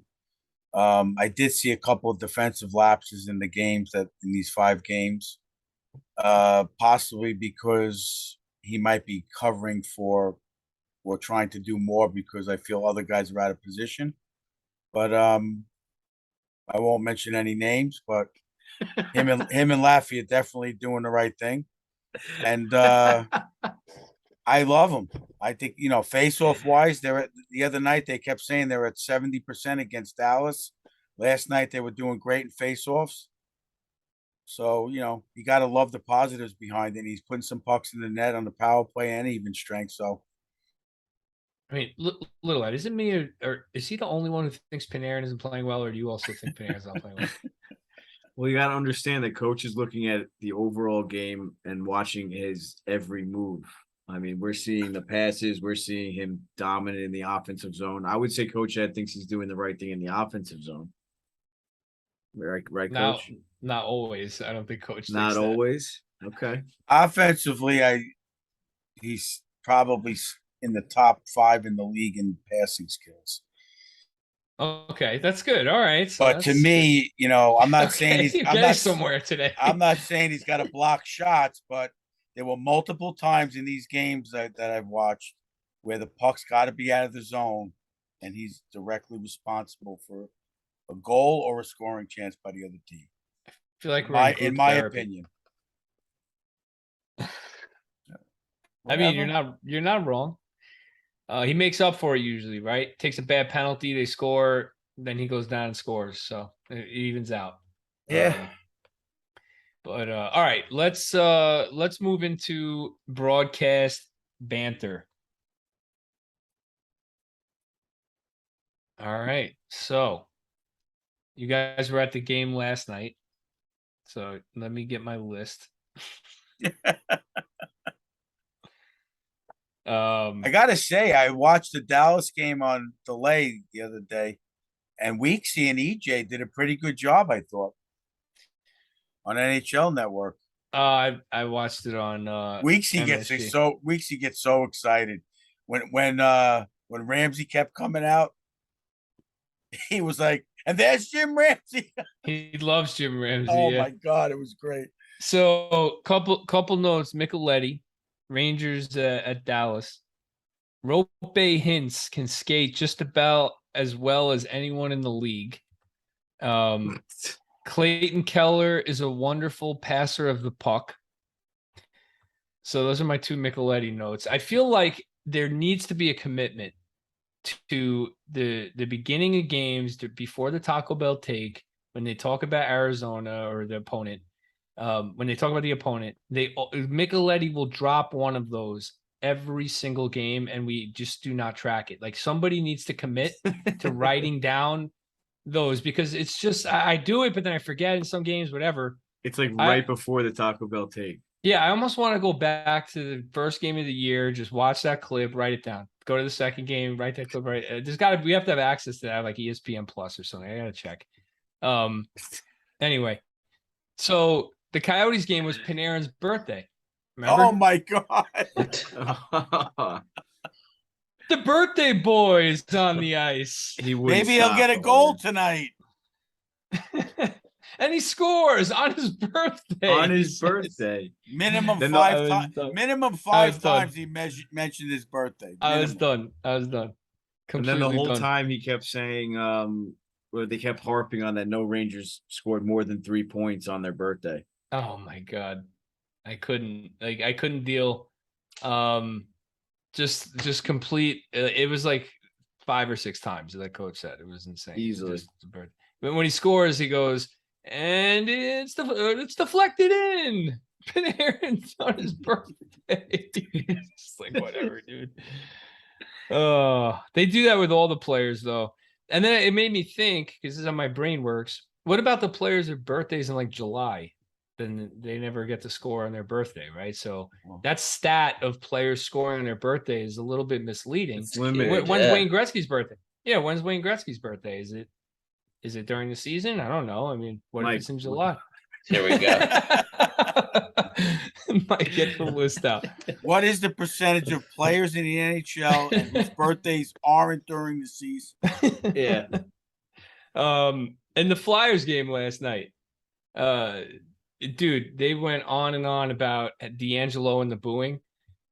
I did see a couple of defensive lapses in the games in these 5 games, possibly because he might be covering for or trying to do more because I feel other guys are out of position. But I won't mention any names, but him and Laffy are definitely doing the right thing. And I love them. I think, you know, face-off wise, the other night they kept saying they're at 70% against Dallas. Last night they were doing great in face-offs. So, you know, you got to love the positives behind it. He's putting some pucks in the net on the power play and even strength. So, I mean, Little Ed, is it me or is he the only one who thinks Panarin isn't playing well, or do you also think Panarin's not playing well? Well, you got to understand that coach is looking at the overall game and watching his every move. I mean, we're seeing the passes. We're seeing him dominant in the offensive zone. I would say Coach Ed thinks he's doing the right thing in the offensive zone. Right, Coach? Not always. I don't think Coach Not thinks that. always. Okay. offensively, he's probably in the top 5 in the league in passing skills. Okay, that's good. All right. So But to me, you know, I'm not saying he's you're I'm getting not somewhere today. I'm not saying he's got to block shots, but there were multiple times in these games that I've watched where the puck's got to be out of the zone, and he's directly responsible for a goal or a scoring chance by the other team. I feel like we're In my opinion. I mean, you're not wrong. He makes up for it usually, right? Takes a bad penalty, they score, then he goes down and scores, so it evens out. Yeah. But all right, let's move into broadcast banter. All right, so you guys were at the game last night, so let me get my list. I gotta say, I watched the Dallas game on delay the other day, and Weeksy and EJ did a pretty good job, I thought, on NHL Network. I watched it on Weeksy gets so excited when Ramsey kept coming out. He was like, "And there's Jim Ramsey." He loves Jim Ramsey. Oh yeah. my god, it was great. So couple notes. Micheletti, Rangers at Dallas. Rope Hintz can skate just about as well as anyone in the league. Clayton Keller is a wonderful passer of the puck. So those are my 2 Micheletti notes. I feel like there needs to be a commitment to the beginning of games before the Taco Bell take, when they talk about Arizona or the opponent. When they talk about the opponent, Micheletti will drop one of those every single game, and we just do not track it. Like, somebody needs to commit to writing down those, because it's just I do it, but then I forget in some games, whatever. It's like right before the Taco Bell take. Yeah, I almost want to go back to the first game of the year, just watch that clip, write it down. Go to the second game, write that clip. Right, we have to have access to that, like ESPN Plus or something. I gotta check. Anyway, So the Coyotes game was Panarin's birthday. Remember? Oh my God. The birthday boy is on the ice. He wouldn't Maybe he'll stop get a the goal whole- tonight. And he scores on his birthday. on he his says. birthday. Minimum Then five I was times. done. Minimum I five was done. times he mentioned his birthday. I was Minimum. done. I was done. And then Completely the whole done. time he kept saying, where they kept harping on that no Rangers scored more than 3 points on their birthday. Oh my God. I couldn't deal. Just complete. It was like 5 or 6 times that coach said. It was insane. Easily. But when he scores, he goes, and it's deflected in. Panarin's on his birthday. It's like whatever, dude. They do that with all the players though. And then it made me think, because this is how my brain works. What about the players with birthdays in like July? Then they never get to score on their birthday, right? So that stat of players scoring on their birthday is a little bit misleading. It's limited. Weird. When's Yeah. Wayne Gretzky's birthday? Yeah, when's Wayne Gretzky's birthday? Is it during the season? I don't know. I mean, what if it's in July? Here we go. Might get the list out. What is the percentage of players in the NHL and whose birthdays aren't during the season? Yeah. In the Flyers game last night, dude, they went on and on about D'Angelo and the booing,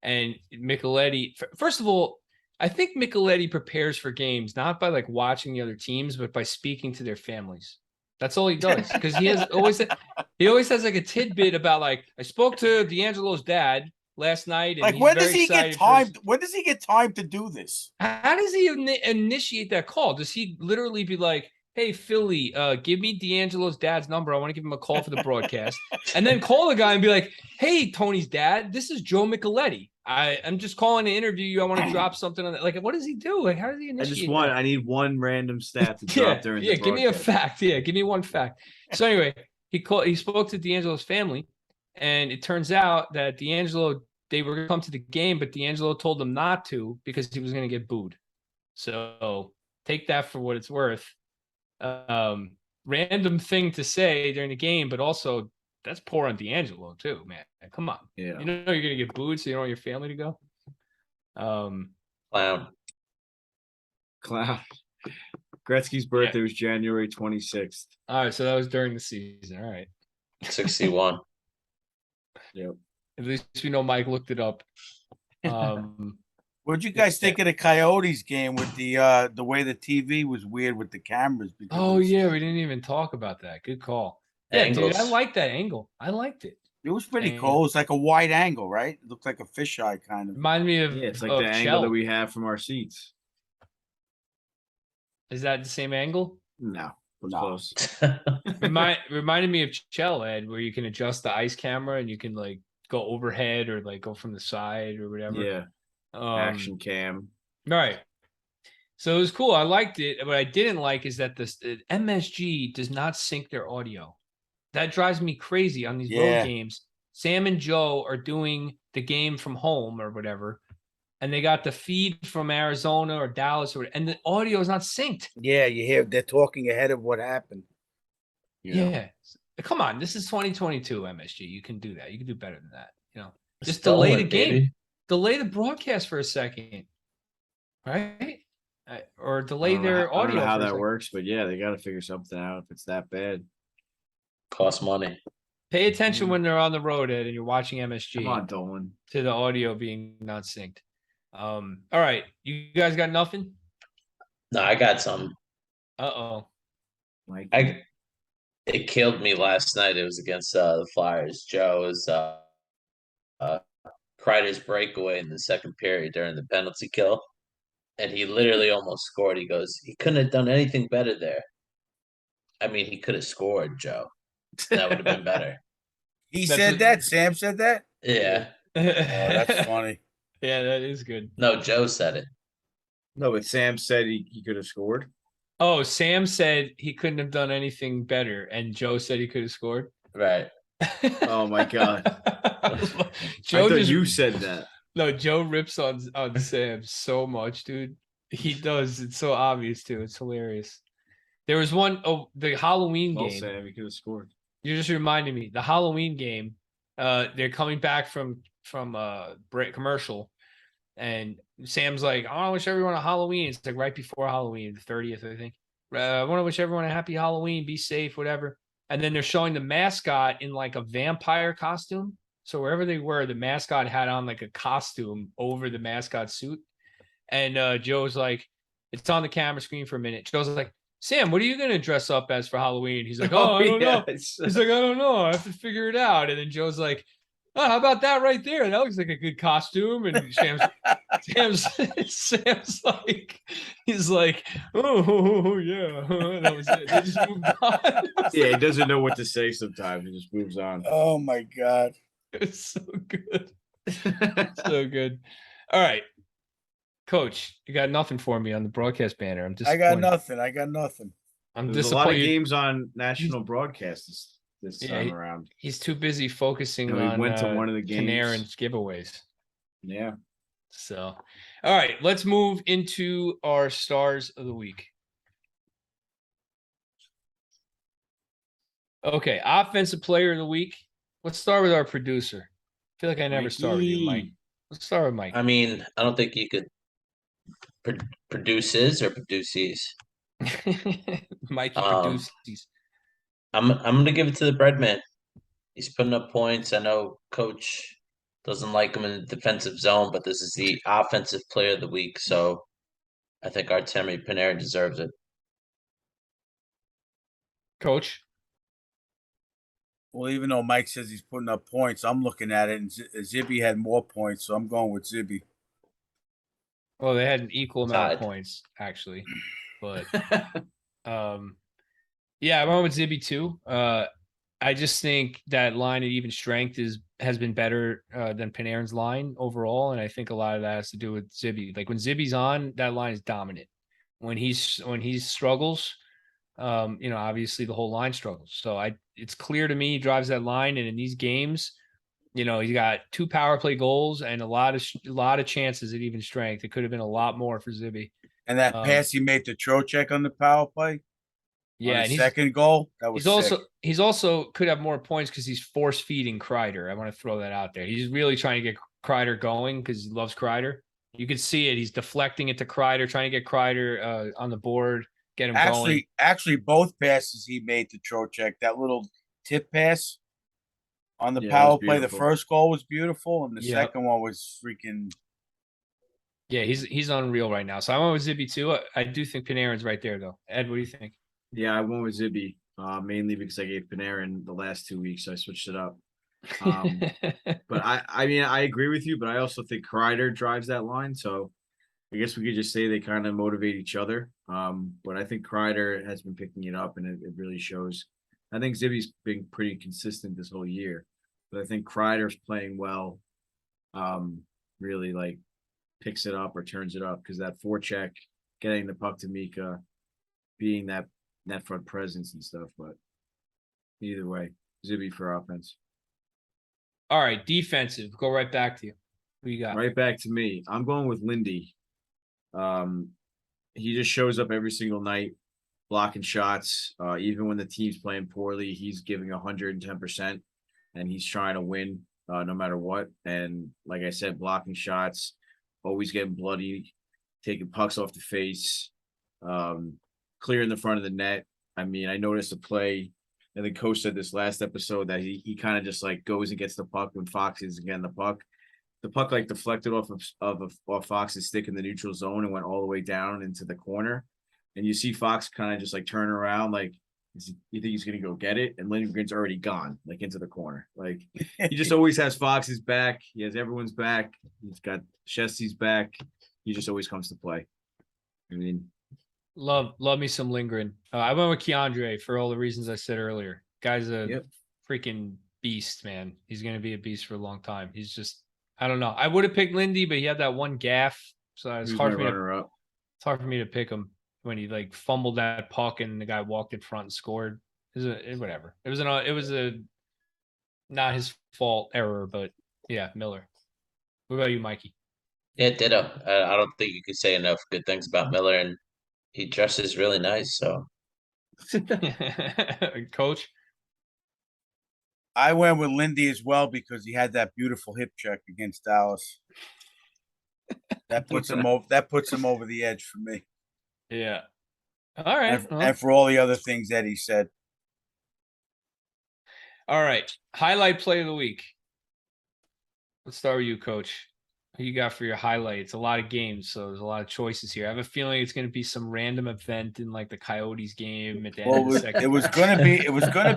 and Micheletti. First of all, I think Micheletti prepares for games not by like watching the other teams, but by speaking to their families. That's all he does, because he always has like a tidbit about like, I spoke to D'Angelo's dad last night, and Like, he's when very does he get excited for his- time? When does he get time to do this? How does he initiate that call? Does he literally be like, hey, Philly, give me D'Angelo's dad's number. I want to give him a call for the broadcast. And then call the guy and be like, hey, Tony's dad, this is Joe Micheletti. I'm just calling to interview you. I want to drop something on that. Like, what does he do? Like, how does he initiate that? I need one random stat to drop during the give me a broadcast. fact. Yeah, give me one fact. So anyway, he spoke to D'Angelo's family, and it turns out that D'Angelo, they were going to come to the game, but D'Angelo told them not to because he was going to get booed. So take that for what it's worth. Random thing to say during the game, but also that's poor on D'Angelo too, man. Come on. Yeah. You know you're gonna get booed, so you don't want your family to go. Clown. Clown. Gretzky's birthday was January 26th. All right, so that was during the season. All right. 61. Yep. At least we know Mike looked it up. What'd you guys think of the Coyotes game with the way the TV was weird with the cameras? Because Oh yeah, we didn't even talk about that. Good call. Yeah, dude, I Angles. like that angle. I liked it. it was pretty And- cool. It's like a wide angle, right? It looked like a fisheye kind of. Remind me of Yeah, it's like of the angle Chell. that we have from our seats. Is that the same angle? No, it was No. close. Reminded me of Chell, Ed, where you can adjust the ice camera and you can like go overhead or like go from the side or whatever. Yeah, action cam. All right. So it was cool. I liked it. What I didn't like is that the MSG does not sync their audio. That drives me crazy on these Yeah. road games. Sam and Joe are doing the game from home or whatever, and they got the feed from Arizona or Dallas, and the audio is not synced. Yeah, you hear they're talking ahead of what happened. Yeah. Come on. This is 2022 MSG. You can do that. You can do better than that. You know, just Stolen, delay the game. baby. Delay the broadcast for a second. Right? Or delay their I don't audio. know how for a that second. works, but yeah, they got to figure something out if it's that bad. Cost money. Pay attention when they're on the road, Ed, and you're watching MSG Come on, Dolan. to the audio being not synced. All right. You guys got nothing? No, I got some. Uh-oh. Like, It killed me last night. It was against the Flyers. Joe was Kreider's breakaway in the second period during the penalty kill, and he literally almost scored. He goes, he couldn't have done anything better there. I mean, he could have scored, Joe. That would have been better. He That's said what- that. Sam said that. Yeah. Oh, that's funny. Yeah, that is good. No, Joe said it. no, but Sam said he could have scored. Oh, Sam said he couldn't have done anything better, and Joe said he could have scored. Right. Oh my god! Joe I thought just you said that. No, Joe rips on Sam so much, dude. He does. It's so obvious too. It's hilarious. There was one the Halloween Well, game. Sam, he could have scored. You just reminded me the Halloween game. They're coming back from break commercial, and Sam's like, "I want to wish everyone a Halloween." It's like right before Halloween, the 30th, I think. I want to wish everyone a happy Halloween. Be safe, whatever. And then they're showing the mascot in like a vampire costume. So wherever they were, the mascot had on like a costume over the mascot suit. And Joe's like, it's on the camera screen for a minute. Joe's like, Sam, what are you gonna dress up as for Halloween? He's like, oh, I don't know. yes. He's like, I don't know. I have to figure it out. And then Joe's like, oh, how about that right there? That looks like a good costume. And Sam's like, he's like, oh yeah. That was it. They just moved on. Yeah, he doesn't know what to say sometimes. He just moves on. Oh my God. It's so good. So good. All right. Coach, you got nothing for me on the broadcast banner. I'm I got disappointed. nothing. I got nothing. I'm There's a lot of disappointed. games on national broadcasts this Yeah, time around. He's too busy focusing And we on went to one of the games. Panarin's giveaways. Yeah. So, all right, let's move into our stars of the week. Okay, offensive player of the week. Let's start with our producer. I feel like I never start with you, Mike. Mikey. Let's start with Mike. I mean, I don't think you could produce his or produce these. Mikey Um, produces. I'm gonna give it to the bread man. He's putting up points. I know coach doesn't like him in the defensive zone, but this is the offensive player of the week, so I think Artemi Panarin deserves it. Coach. Well, even though Mike says he's putting up points, I'm looking at it, and Zibby had more points, so I'm going with Zibby. Well, they had an equal amount of Tied. points, actually. But yeah, I went with Zibby too. I just think that line at even strength has been better than Panarin's line overall, and I think a lot of that has to do with Zibby. Like when Zibby's on, that line is dominant. When he struggles, obviously the whole line struggles. So it's clear to me he drives that line, and in these games, he's got 2 power play goals and a lot of chances at even strength. It could have been a lot more for Zibby. And that pass he made to Trocheck on the power play, Yeah, on and his second goal, that was sick. he's also could have more points because he's force feeding Kreider. I want to throw that out there. He's really trying to get Kreider going because he loves Kreider. You could see it. He's deflecting it to Kreider, trying to get Kreider on the board, get him going. Actually, both passes he made to Trocheck, that little tip pass on the Yeah, that power was play, the beautiful. first goal was beautiful, and the Yep. second one was freaking. Yeah, he's unreal right now. So I went with Zibby too. I do think Panarin's right there though. Ed, what do you think? Yeah, I went with Zibby, mainly because I gave Panarin the last 2 weeks, so I switched it up. But I mean, I agree with you, but I also think Kreider drives that line, so I guess we could just say they kind of motivate each other. But I think Kreider has been picking it up, and it really shows. I think Zibby's been pretty consistent this whole year, but I think Kreider's playing well. Really like picks it up or turns it up because that forecheck, getting the puck to Mika, being that net front presence and stuff. But either way, Zibby for offense. All right, defensive. Go right back to you. Who you got? Right back to me. I'm going with Lindy. He just shows up every single night, blocking shots. Even when the team's playing poorly, he's giving 110%, and he's trying to win no matter what. And like I said, blocking shots, always getting bloody, taking pucks off the face, clearing the front of the net. I mean, I noticed a play, and the coach said this last episode that he kind of just like goes and gets the puck when Fox is getting the puck. The puck like deflected off off Fox's stick in the neutral zone and went all the way down into the corner. And you see Fox kind of just like turn around, like you think he's gonna go get it, and Lindgren's already gone, like into the corner. Like he just always has Fox's back. He has everyone's back. He's got Chesty's back. He just always comes to play. I mean, Love me some Lindgren. I went with Keandre for all the reasons I said earlier. Guy's a freaking beast, man. He's gonna be a beast for a long time. He's just, I don't know. I would have picked Lindy, but he had that one gaff, so it's hard for me to. It's hard for me to pick him when he like fumbled that puck and the guy walked in front and scored. Whatever. It was a not his fault error, but yeah, Miller. What about you, Mikey? Yeah, ditto. I don't think you could say enough good things about Miller, and he dresses really nice. So Coach? I went with Lindy as well because he had that beautiful hip check against Dallas. That puts him over. That puts him over the edge for me, Yeah. All right. and, Well, and for all the other things that he said. all right. Highlight play of the week. Let's start with you, Coach. Who you got for your highlight? It's a lot of games, so there's a lot of choices here. I have a feeling it's going to be some random event in like the Coyotes game at the end Well, of the second. it was gonna be. It was gonna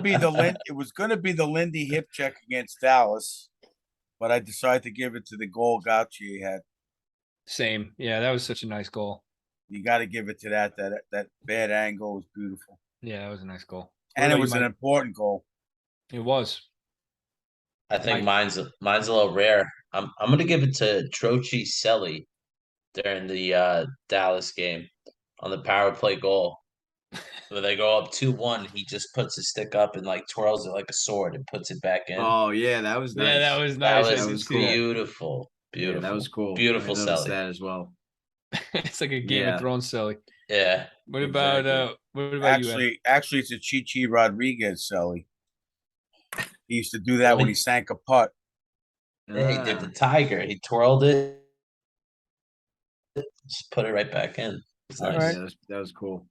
be the Lindy hip check against Dallas, but I decided to give it to the goal Gauchi had. Same. Yeah, that was such a nice goal. You got to give it to that. That bad angle was beautiful, Yeah, that was a nice goal. and it was an important goal. It was. I think Mike. mine's a little rare. I'm gonna give it to Trochi Selly during the Dallas game on the power play goal. Where they go up 2-1, he just puts his stick up and like twirls it like a sword and puts it back in. Oh yeah, that was nice. Yeah, that was That nice. was I did see that. beautiful. Beautiful. Yeah, that was cool. Beautiful I noticed Selly. that as well. It's like a Game Yeah. of Thrones, Sally. Yeah. What about Exactly. what about you, Ed? Actually, it's a Chichi Rodriguez, Selly. He used to do that when he sank a putt. Yeah, he did the tiger. He twirled it, just put it right back in. It's All nice. right. Yeah, that was cool.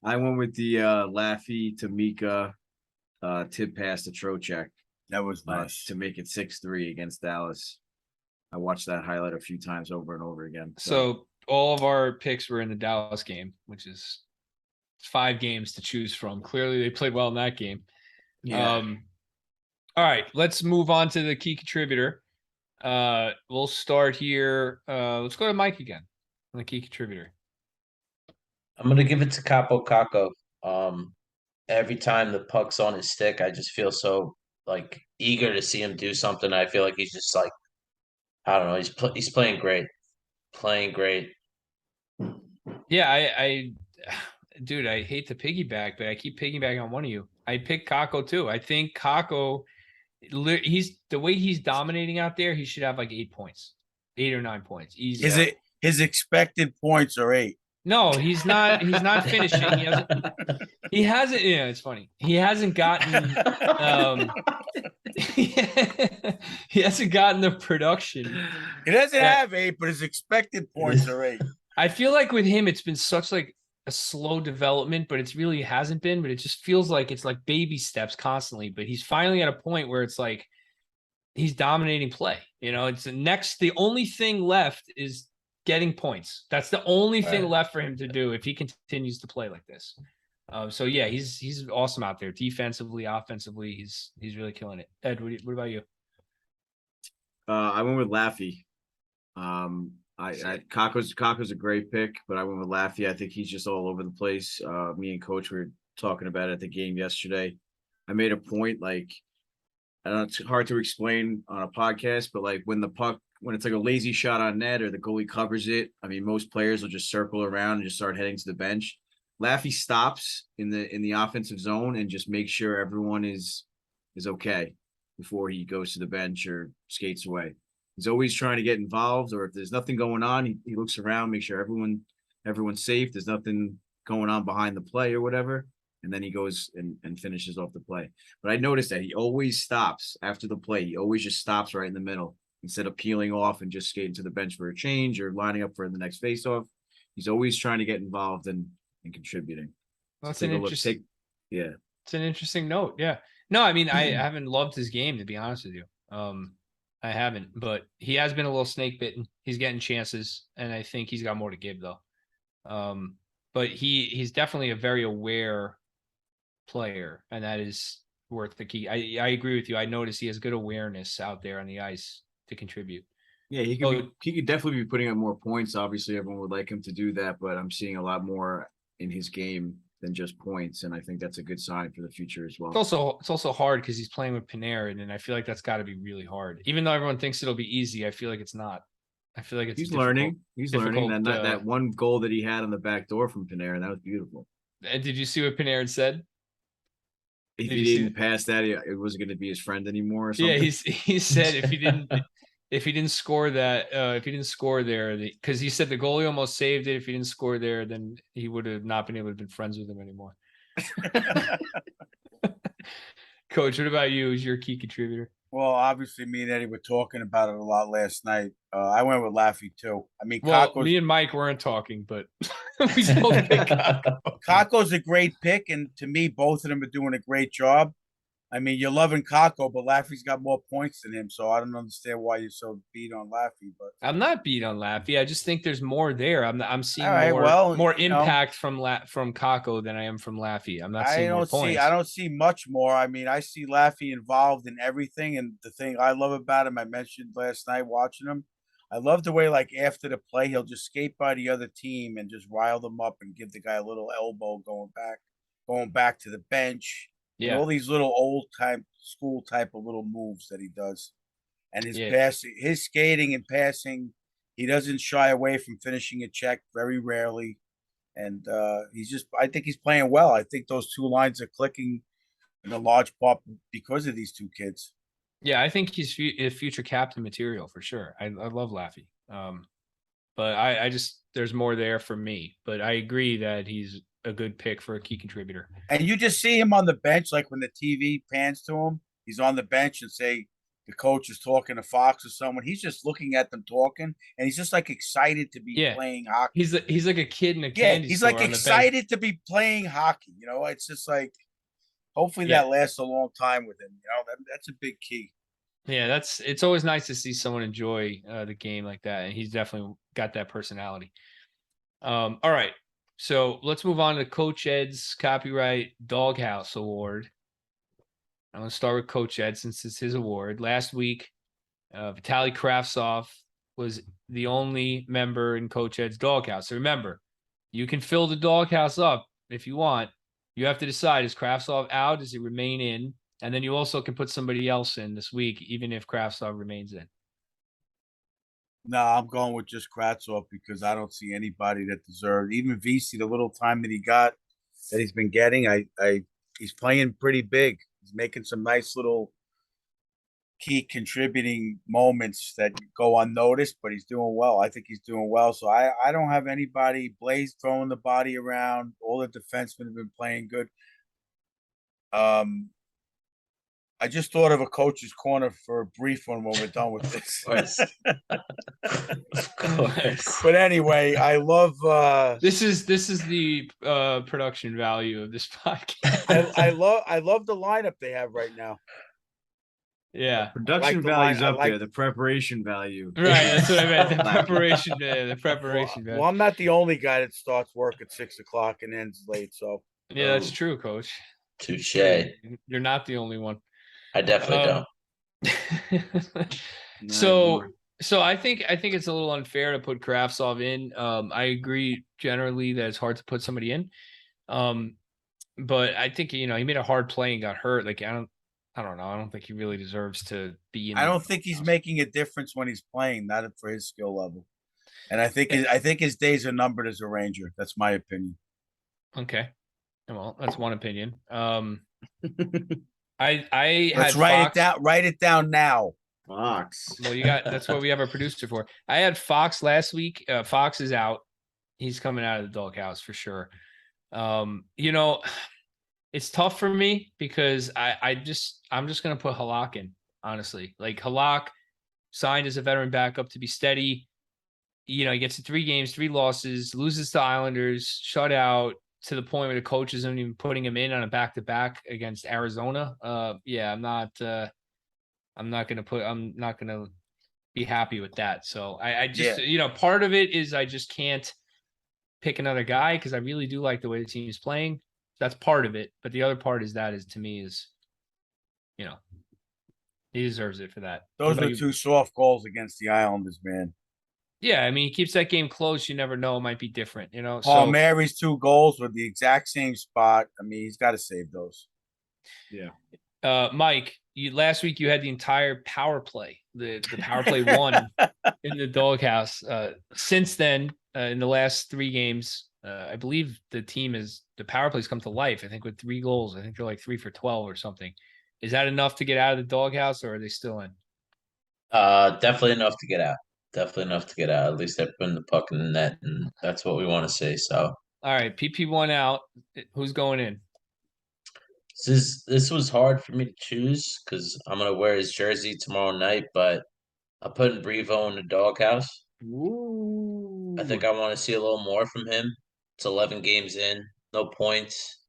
I went with the Laffy to Mika tip pass to Trocheck That was nice. to make it 6-3 against Dallas. I watched that highlight a few times over and over again. So all of our picks were in the Dallas game, which is 5 games to choose from. Clearly, they played well in that game. yeah. All right, let's move on to the key contributor. We'll start here. Let's go to Mike again, the key contributor. I'm gonna give it to Capo Caco. Every time the puck's on his stick, I just feel so like eager to see him do something. I feel like he's just like, I don't know. He's playing great, playing great. Yeah, I dude, I hate to piggyback, but I keep piggybacking on one of you. I picked Kako too. I think Kako, he's the way he's dominating out there. He should have like 8 points, 8 or 9 points. Easy. Is it his expected points are 8? No, he's not. He's not finishing. He hasn't. He hasn't. Yeah, it's funny. He hasn't gotten. He hasn't gotten the production. He doesn't have 8, but his expected points are 8. I feel like with him, it's been such like a slow development, but it's really hasn't been. But it just feels like it's like baby steps constantly. But he's finally at a point where it's like he's dominating play. You know, it's the only thing left is getting points. That's the only thing left for him to do if he continues to play like this. So yeah, he's awesome out there, defensively, offensively. He's really killing it. Ed, what about you? I went with Laffy. Kako's a great pick, but I went with Laffy. I think he's just all over the place. Me and Coach were talking about it at the game yesterday. I made a point, like, I don't know, it's hard to explain on a podcast, but like when it's like a lazy shot on net or the goalie covers it, I mean, most players will just circle around and just start heading to the bench. Laffy stops in the offensive zone and just makes sure everyone is okay before he goes to the bench or skates away. He's always trying to get involved, or if there's nothing going on, he looks around, make sure everyone's safe. There's nothing going on behind the play or whatever. And then he goes and finishes off the play. But I noticed that he always stops after the play. He always just stops right in the middle instead of peeling off and just skating to the bench for a change or lining up for the next faceoff. He's always trying to get involved and contributing. Well, It's an interesting note. Yeah. No, I mean, I haven't loved his game, to be honest with you. I haven't, but he has been a little snake bitten. He's getting chances, and I think he's got more to give though. But he's definitely a very aware player, and that is worth the key. I agree with you. I noticed he has good awareness out there on the ice to contribute. Yeah, he could definitely be putting up more points. Obviously, everyone would like him to do that, but I'm seeing a lot more in his game than just points, and I think that's a good sign for the future as well. It's also hard because he's playing with Panarin, and I feel like that's got to be really hard. Even though everyone thinks it'll be easy, I feel like it's not. I feel like it's he's learning. He's learning. That one goal that he had on the back door from Panarin, that was beautiful. And did you see what Panarin said? If he didn't pass that, it wasn't going to be his friend anymore. Or something. Yeah, he said if he didn't score that, if he didn't score there, because he said the goalie almost saved it. If he didn't score there, then he would have not been able to be friends with him anymore. Coach, what about you? Who's your key contributor? Well, obviously, me and Eddie were talking about it a lot last night. I went with Laffy too. I mean, Well, Kako's me and Mike weren't talking, but we both picked Kako. Kako's a great pick, and to me, both of them are doing a great job. I mean, you're loving Kako, but Laffy's got more points than him, so I don't understand why you're so beat on Laffy. But I'm not beat on Laffy. I just think there's more there. I'm seeing all right, more well, more you know, impact from Kako than I am from Laffy. I'm not I seeing more don't see points. I don't see much more. I mean, I see Laffy involved in everything, and the thing I love about him, I mentioned last night watching him. I love the way, like after the play, he'll just skate by the other team and just rile them up and give the guy a little elbow going back to the bench, and Yeah, all these little old time school type of little moves that he does. And his yeah. passing, his skating and passing, he doesn't shy away from finishing a check very rarely. And I think he's playing well. I think those two lines are clicking in a large part because of these two kids. Yeah, I think he's future captain material for sure. I love Laffy. But I just there's more there for me. But I agree that he's a good pick for a key contributor. And you just see him on the bench, like when the TV pans to him, he's on the bench and say the coach is talking to Fox or someone. He's just looking at them talking, and he's just like excited to be Yeah. playing hockey. He's like a kid in a Yeah, candy he's store like on the bench. excited to be playing hockey. You know, it's just like hopefully Yeah. that lasts a long time with him. You know, that's a big key. Yeah, it's always nice to see someone enjoy the game like that, and he's definitely got that personality. All right, so let's move on to Coach Ed's Copyright Doghouse Award. I'm gonna start with Coach Ed since it's his award. Last week, Vitaly Kravtsov was the only member in Coach Ed's doghouse. So remember, you can fill the doghouse up if you want. You have to decide, is Kravtsov out? Does he remain in? And then you also can put somebody else in this week, even if Kravtsov remains in. No, I'm going with just Kravtsov because I don't see anybody that deserves even VC the little time that he got that he's been getting. He's playing pretty big. He's making some nice little key contributing moments that go unnoticed, but he's doing well. I think he's doing well. So I don't have anybody. Blaze throwing the body around. All the defensemen have been playing good. I just thought of a coach's corner for a brief one when we're done with this. Of course. But anyway, I love This is the production value of this podcast. I love the lineup they have right now. Yeah. Production the value's line- I up like- there. The preparation value. Right, that's what I meant. The preparation, the preparation. Well, I'm not the only guy that starts work at 6 o'clock and ends late. So Yeah, that's true, Coach. Touche. You're not the only one. I definitely don't. So I think it's a little unfair to put Kravtsov in. I agree generally that it's hard to put somebody in. But I think he made a hard play and got hurt. Like I don't know. I don't think he really deserves to be in. I don't think he's making a difference when he's playing, not for his skill level. And I think his days are numbered as a Ranger. That's my opinion. Okay. Well, that's one opinion. I Let's had write Fox. it down. Write it down now. Fox. Well, that's what we have our producer for. I had Fox last week. Fox is out. He's coming out of the doghouse for sure. It's tough for me because I'm just gonna put Halak in, honestly. Like Halak signed as a veteran backup to be steady. He gets to 3 games, 3 losses, loses to Islanders, shut out to the point where the coach isn't even putting him in on a back-to-back against Arizona. I'm not gonna be happy with that. So I just part of it is I just can't pick another guy because I really do like the way the team is playing. That's part of it. But the other part is he deserves it for that. Those are 2 soft goals against the Islanders, man. Yeah, I mean, he keeps that game close. You never know; it might be different. Paul Mary's 2 goals were the exact same spot. I mean, he's got to save those. Yeah. Mike, last week you had the entire power play, the power play 1 in the doghouse. Since then, in the last 3 games, I believe the power plays come to life. I think with 3 goals. I think they're like 3 for 12 or something. Is that enough to get out of the doghouse, or are they still in? Definitely enough to get out. Definitely enough to get out. At least they're putting the puck in the net, and that's what we want to see. So, all right, PP1 out. Who's going in? This was hard for me to choose because I'm gonna wear his jersey tomorrow night, but I'm putting Brevo in the doghouse. I think Ooh. I want to see a little more from him. It's 11 games in, no points,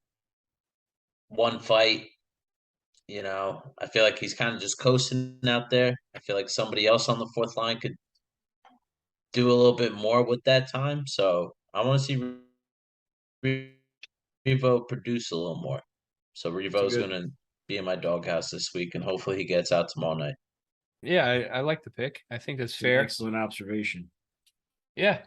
one fight. I feel like he's kind of just coasting out there. I feel like somebody else on the fourth line could do a little bit more with that time. So I want to see Revo produce a little more. So It's a Revo's good, gonna be in my doghouse this week, and hopefully he gets out tomorrow night. Yeah, I like the pick. I think that's it's an fair. excellent observation. Yeah,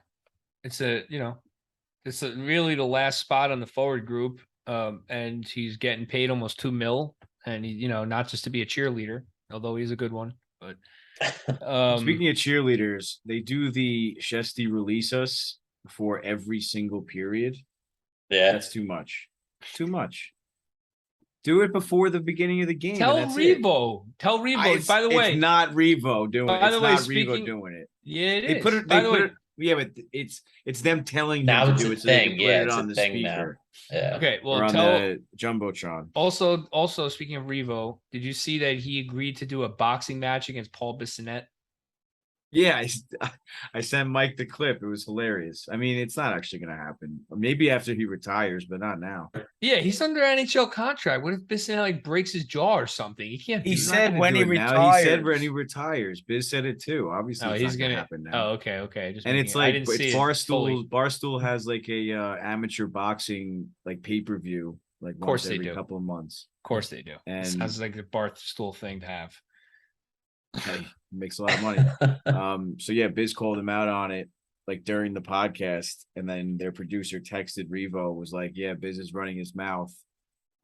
it's really the last spot on the forward group. And he's getting paid almost $2 million, and not just to be a cheerleader, although he's a good one. But Speaking of cheerleaders, they do the Shesty release us before every single period. Yeah, That's too much. Too much. Do it before the beginning of the game. tell and that's it. Tell Revo. By the way, it's not Revo doing it. by It's the way, not speaking, Revo doing it. yeah, it They is. put it. By They the put way, it. Yeah, but it's them telling him now to it's do a it so they can thing. put Yeah, it it's on a the thing now. speaker Yeah. okay. Well, or on tell the jumbotron. also speaking of Revo, did you see that he agreed to do a boxing match against Paul Bissonnette? Yeah, I sent Mike the clip. It was hilarious. I mean, it's not actually going to happen. Maybe after he retires, but not now. Yeah, he's under NHL contract. What if Bissonnette breaks his jaw or something? He can't. He do He's that. not said gonna when do he it now. He said when retires. he retires. Biz said it too. Obviously, Oh, it's he's not gonna gonna. happen now. Oh, okay. Just And making it's it- I like didn't it's see it fully. Barstool has like a amateur boxing like pay-per-view like course once they every do. couple of months. Of course they do. And- It sounds like a Barstool thing to have. Hey, makes a lot of money. So yeah, Biz called him out on it like during the podcast, and then their producer texted Revo, was like, yeah, Biz is running his mouth.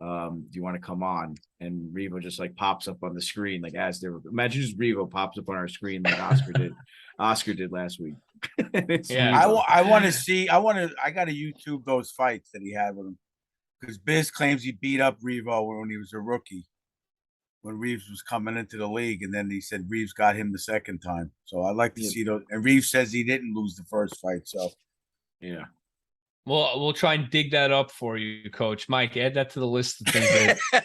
Do you want to come on? And Revo just like pops up on the screen, like as they're imagine just Revo pops up on our screen like Oscar did last week. It's Yeah. Revo. I want to see. I got to YouTube those fights that he had with him because Biz claims he beat up Revo when he was a rookie, when Reeves was coming into the league, and then he said Reeves got him the second time. So I'd like to Yeah. see those. And Reeves says he didn't lose the first fight. So Yeah. Well, we'll try and dig that up for you, Coach. Mike, add that to the list of things that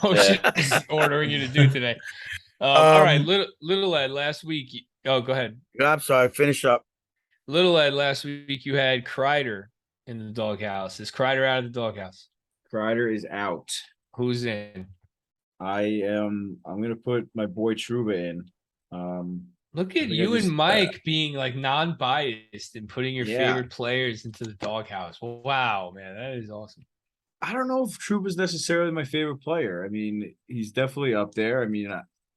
Coach is ordering you to do today. All right, little Ed. Last week. Oh, go ahead. I'm sorry. Finish up. Little Ed. Last week you had Kreider in the doghouse. Is Kreider out of the doghouse? Kreider is out. Who's in? I'm gonna put my boy Truba in. Look I at think I you just- and Mike being like non-biased and putting your Yeah. favorite players into the doghouse. Wow, man, that is awesome. I don't know if Truba's necessarily my favorite player. I mean, he's definitely up there. I mean,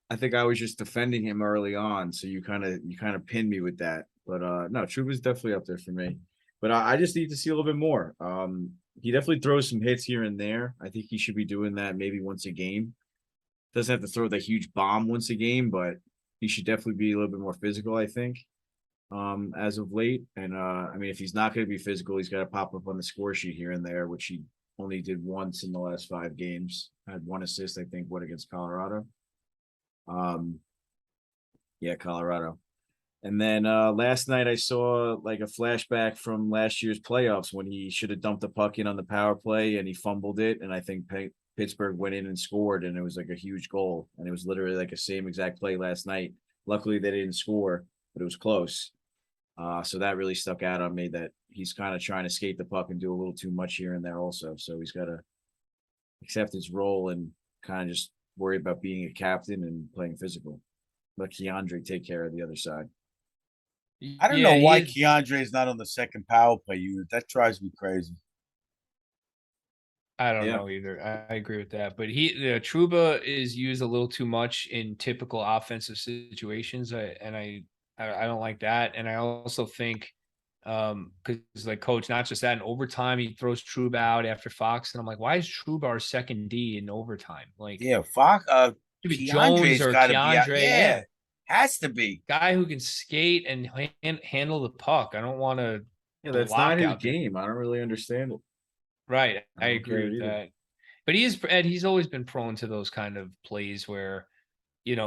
I think I was just defending him early on, so you kind of pinned me with that. But no, Truba's definitely up there for me. But I just need to see a little bit more. He definitely throws some hits here and there. I think he should be doing that maybe once a game. Doesn't have to throw the huge bomb once a game, but he should definitely be a little bit more physical, I think, as of late. And I mean, if he's not going to be physical, he's got to pop up on the score sheet here and there, which he only did once in the last 5 games. Had 1 assist, I think, against Colorado. Yeah, Colorado. And then last night I saw like a flashback from last year's playoffs when he should have dumped the puck in on the power play and he fumbled it. And I think Pittsburgh went in and scored, and it was like a huge goal. And it was literally like a same exact play last night. Luckily they didn't score, but it was close. So that really stuck out on me that he's kind of trying to skate the puck and do a little too much here and there also. So he's got to accept his role and kind of just worry about being a captain and playing physical. Let Keandre take care of the other side. I don't know why Keandre is not on the second power play unit. That drives me crazy. I don't Yeah. know either. I agree with that. But Trouba is used a little too much in typical offensive situations. I don't like that. And I also think because like Coach, not just that, in overtime he throws Trouba out after Fox, and I'm like, why is Trouba our second D in overtime? Like, Yeah, Fox. should be Keandre's Jones or got to be out. Keandre. Yeah, has to be. Guy who can skate and handle the puck. I don't want to. Yeah, that's block not his out there. game. I don't really understand it. Right. I don't agree care with either. that. But he's always been prone to those kind of plays where,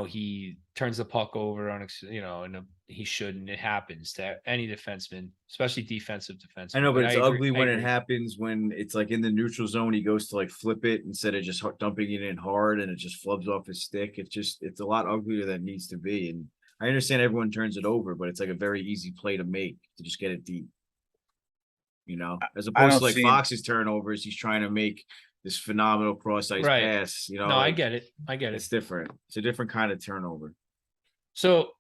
he turns the puck over on, and he shouldn't. It happens to any defenseman, especially defensive defenseman. I know, but it's agree- ugly I when it agree. happens when it's like in the neutral zone. He goes to like flip it instead of just dumping it in hard, and it just flubs off his stick. It's a lot uglier than it needs to be. And I understand everyone turns it over, but it's like a very easy play to make to just get it deep. As I opposed don't to like see- Fox's turnovers, he's trying to make this phenomenal cross-ice Right. pass. No, I like, get it. I get It's it. different. It's a different kind of turnover. So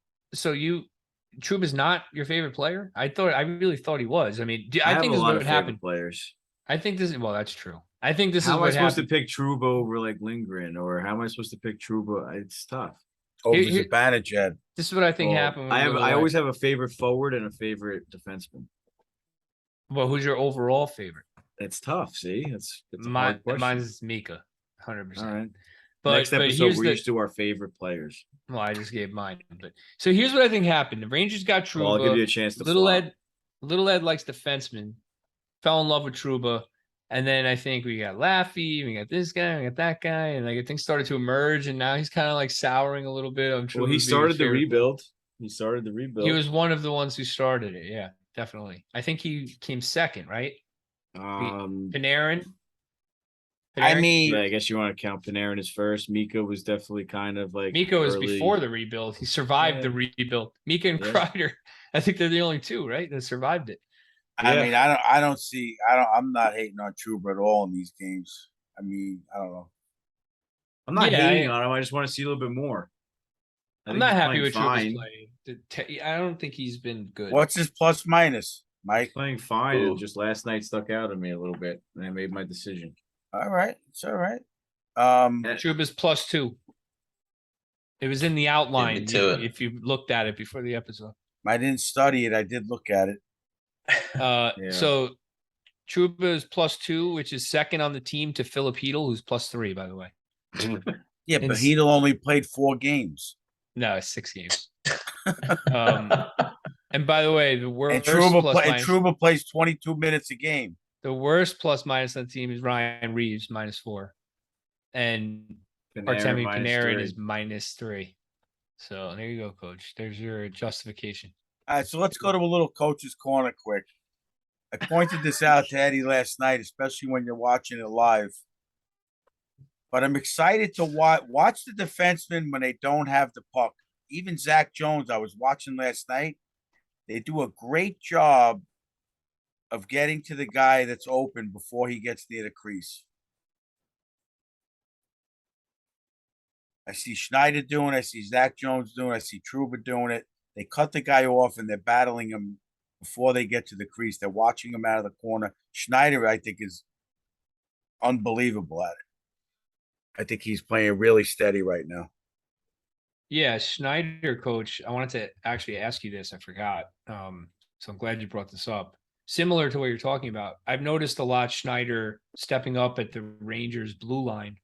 Trouba's not your favorite player? I really thought he was. I mean, I have think a this is lot what of happened. favorite players. I think this is, well, that's true. I think this How is am I what supposed happened. to pick Trouba over like Lindgren, or how am I supposed to pick Trouba? It's tough. Over Here- Zibanejad. This is what I think Well, happened. When I always have a favorite forward and a favorite defenseman. Well, who's your overall favorite? It's tough. See, it's a hard question. Mine's Mika, All 100%. right. But Next episode, here's we're the, used to our favorite players. well, I just gave mine. But so here's what I think happened. The Rangers got Trouba. Well, I'll give you a chance to Little flop. Ed likes defensemen. Fell in love with Trouba. And then I think we got Laffy, we got this guy, we got that guy, and like things started to emerge, and now he's kind of like souring a little bit. I'm sure. Well, he started the rebuild. He started the rebuild. He was one of the ones who started it. Yeah, definitely. I think he came second, right? Panarin. I Panarin? mean, yeah, I guess you want to count Panarin as first. Mika was definitely kind of like Miko was early. before the rebuild. He survived the Yeah. rebuild. Mika and Yeah. Kreider, I think they're the only two, right, that survived it. I Yeah. mean, I'm not hating on Trouba at all in these games. I mean, I don't know. I'm not Yeah, hating on him. I just want to see a little bit more. I I'm think not he's happy playing with fine. Trouba's playing. I don't think he's been good. What's his plus minus, Mike? Playing fine, Ooh. and just last night stuck out at me a little bit, and I made my decision. All right, it's all right. Trouba's +2. It was in the outline to it. if you looked at it before the episode. I didn't study it. I did look at it. Yeah. So Trouba is +2, which is second on the team to Philip Hedl, who's +3, by the way. Yeah, but It's- Hedl only played 4 games. No, it's 6 games. And by the way, the And worst Trouba, Trouba plays 22 minutes a game. the worst plus minus on the team is Ryan Reeves -4, and Artemi Panarin is -3. So there you go, Coach. There's your justification. All right, so let's go to a little coach's corner quick. I pointed this out to Eddie last night, especially when you're watching it live. But I'm excited to watch the defensemen when they don't have the puck. Even Zach Jones, I was watching last night. They do a great job of getting to the guy that's open before he gets near the crease. I see Schneider doing it. I see Zach Jones doing it. I see Trouba doing it. They cut the guy off and they're battling him before they get to the crease. They're watching him out of the corner. Schneider, I think, is unbelievable at it. I think he's playing really steady right now. Yeah, Schneider, Coach. I wanted to actually ask you this. I forgot. So I'm glad you brought this up. Similar to what you're talking about, I've noticed a lot Schneider stepping up at the Rangers blue line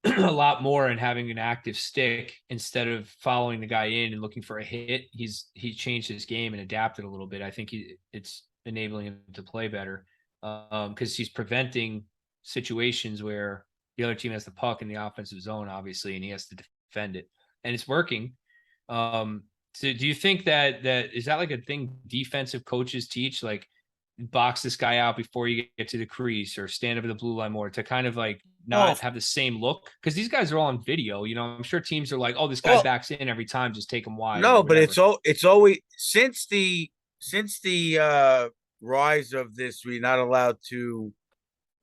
a lot more and having an active stick instead of following the guy in and looking for a hit. He changed his game and adapted a little bit. I think it's enabling him to play better because he's preventing situations where the other team has the puck in the offensive zone, obviously, and he has to defend it, and it's working. So do you think that is that like a thing defensive coaches teach, like box this guy out before you get to the crease or stand over the blue line more to kind of like not have the same look? Because these guys are all on video. I'm sure teams are like, oh, this guy backs in every time, just take him wide. No, but it's always since the rise of this, we're not allowed to.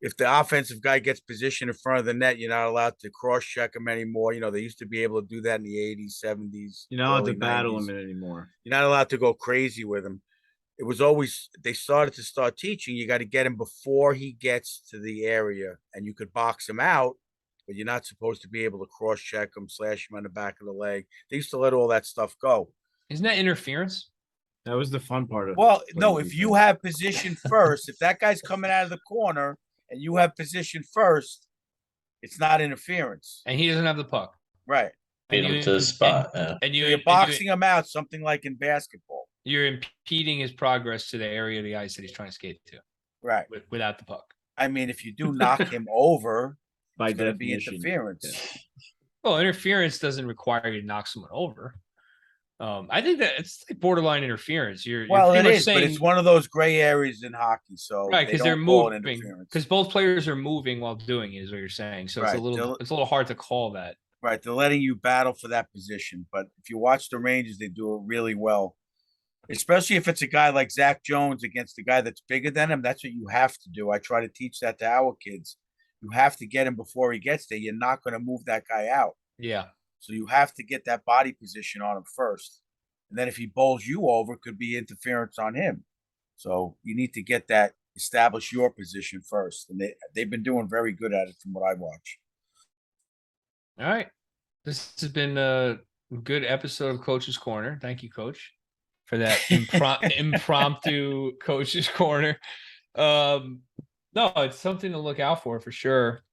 If the offensive guy gets positioned in front of the net, you're not allowed to cross-check him anymore. They used to be able to do that in the 80s, 70s. You're not allowed to early battle 90s. him anymore. You're not allowed to go crazy with him. It was always, they started to start teaching, you got to get him before he gets to the area, and you could box him out, but you're not supposed to be able to cross-check him, slash him on the back of the leg. They used to let all that stuff go. Isn't that interference? That was the fun part of Well, playing no, if you defense. have position first, if that guy's coming out of the corner and you have position first, it's not interference. And he doesn't have the puck. Right. Beat him to the spot. Yeah. And You're boxing him out, something like in basketball. You're impeding his progress to the area of the ice that he's trying to skate to. Right. Without the puck. I mean, if you do knock him over, by it's going to be definition, interference. yeah. Well, interference doesn't require you to knock someone over. I think that it's like borderline interference. You're Well, pretty it much is, but saying it's one of those gray areas in hockey, so right they because they're don't call it moving interference. because both players are moving while doing it is what you're saying. So Right. it's a little hard to call that. Right, they're letting you battle for that position, but if you watch the Rangers, they do it really well. Especially if it's a guy like Zach Jones against a guy that's bigger than him. That's what you have to do. I try to teach that to our kids. You have to get him before he gets there. You're not going to move that guy out. Yeah. So you have to get that body position on him first. And then if he bowls you over, it could be interference on him. So you need to get that, establish your position first. And they've been doing very good at it from what I watch. All right. This has been a good episode of Coach's Corner. Thank you, Coach, for that impromptu Coach's Corner. No, it's something to look out for sure.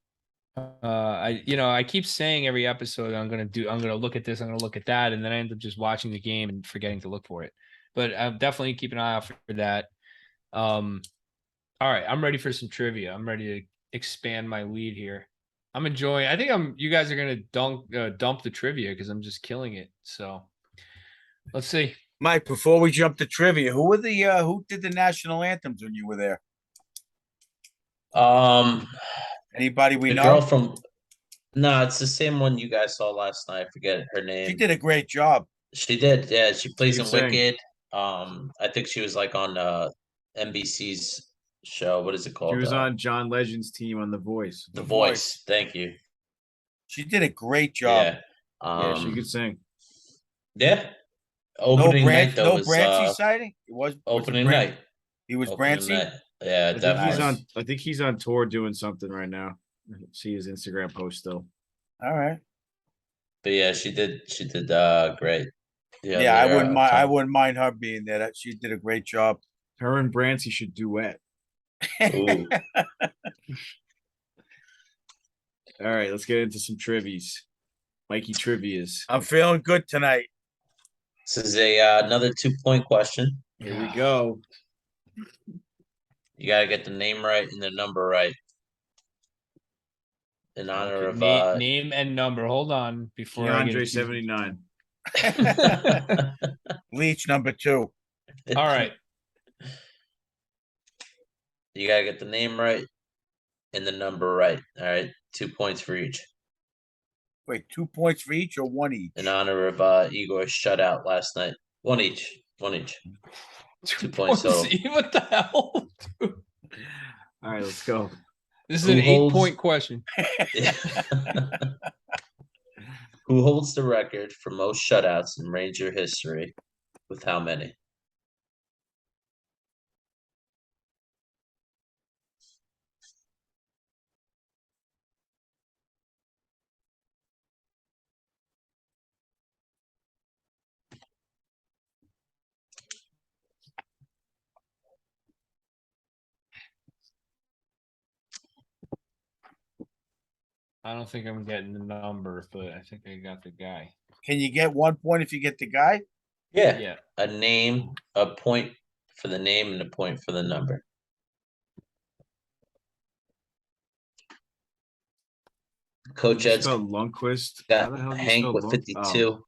I keep saying every episode I'm gonna look at this, I'm gonna look at that, and then I end up just watching the game and forgetting to look for it. But I'll definitely keep an eye out for that. All right, I'm ready for some trivia. I'm ready to expand my lead here. I'm enjoying. I think you guys are gonna dump the trivia because I'm just killing it. So let's see. Mike, before we jump to trivia, who did the national anthems when you were there? Anybody we The know? girl from no, it's the same one you guys saw last night. I forget her name. She did a great job. She did, yeah. She plays in Keep saying. Wicked. I think she was like on NBC's show. What is it called? She was on John Legend's team on The Voice. The Voice. Thank you. She did a great job. Yeah. Yeah, she could sing. Yeah. Opening night though was Branchy sighting. It was opening night. He was Opening Branchy. night. Yeah, I think definitely. I think he's on tour doing something right now. I see his Instagram post still. All right. But yeah, she did great. Yeah, I wouldn't mind her being there. That she did a great job. Her and Brancy should duet. Ooh. All right, let's get into some trivias. Mikey trivias. I'm feeling good tonight. This is another 2-point question. Here we go. You gotta get the name right and the number right. In honor of name and number. Hold on before DeAndre 79. Leech number 2. All right. You gotta get the name right and the number right. All right, 2 points for each. Wait, 2 points for each or one each? In honor of Igor's shutout last night. One each. 2 points total. What the hell? Dude? All right, let's go. This is an 8-point question. Who holds the record for most shutouts in Ranger history? With how many? I don't think I'm getting the number, but I think I got the guy. Can you get 1 point if you get the guy? Yeah. Yeah. A name, a point for the name, and a point for the number. Coach Ed's spelled Lundqvist. How the hell got do you Hank spell with Lund- 52.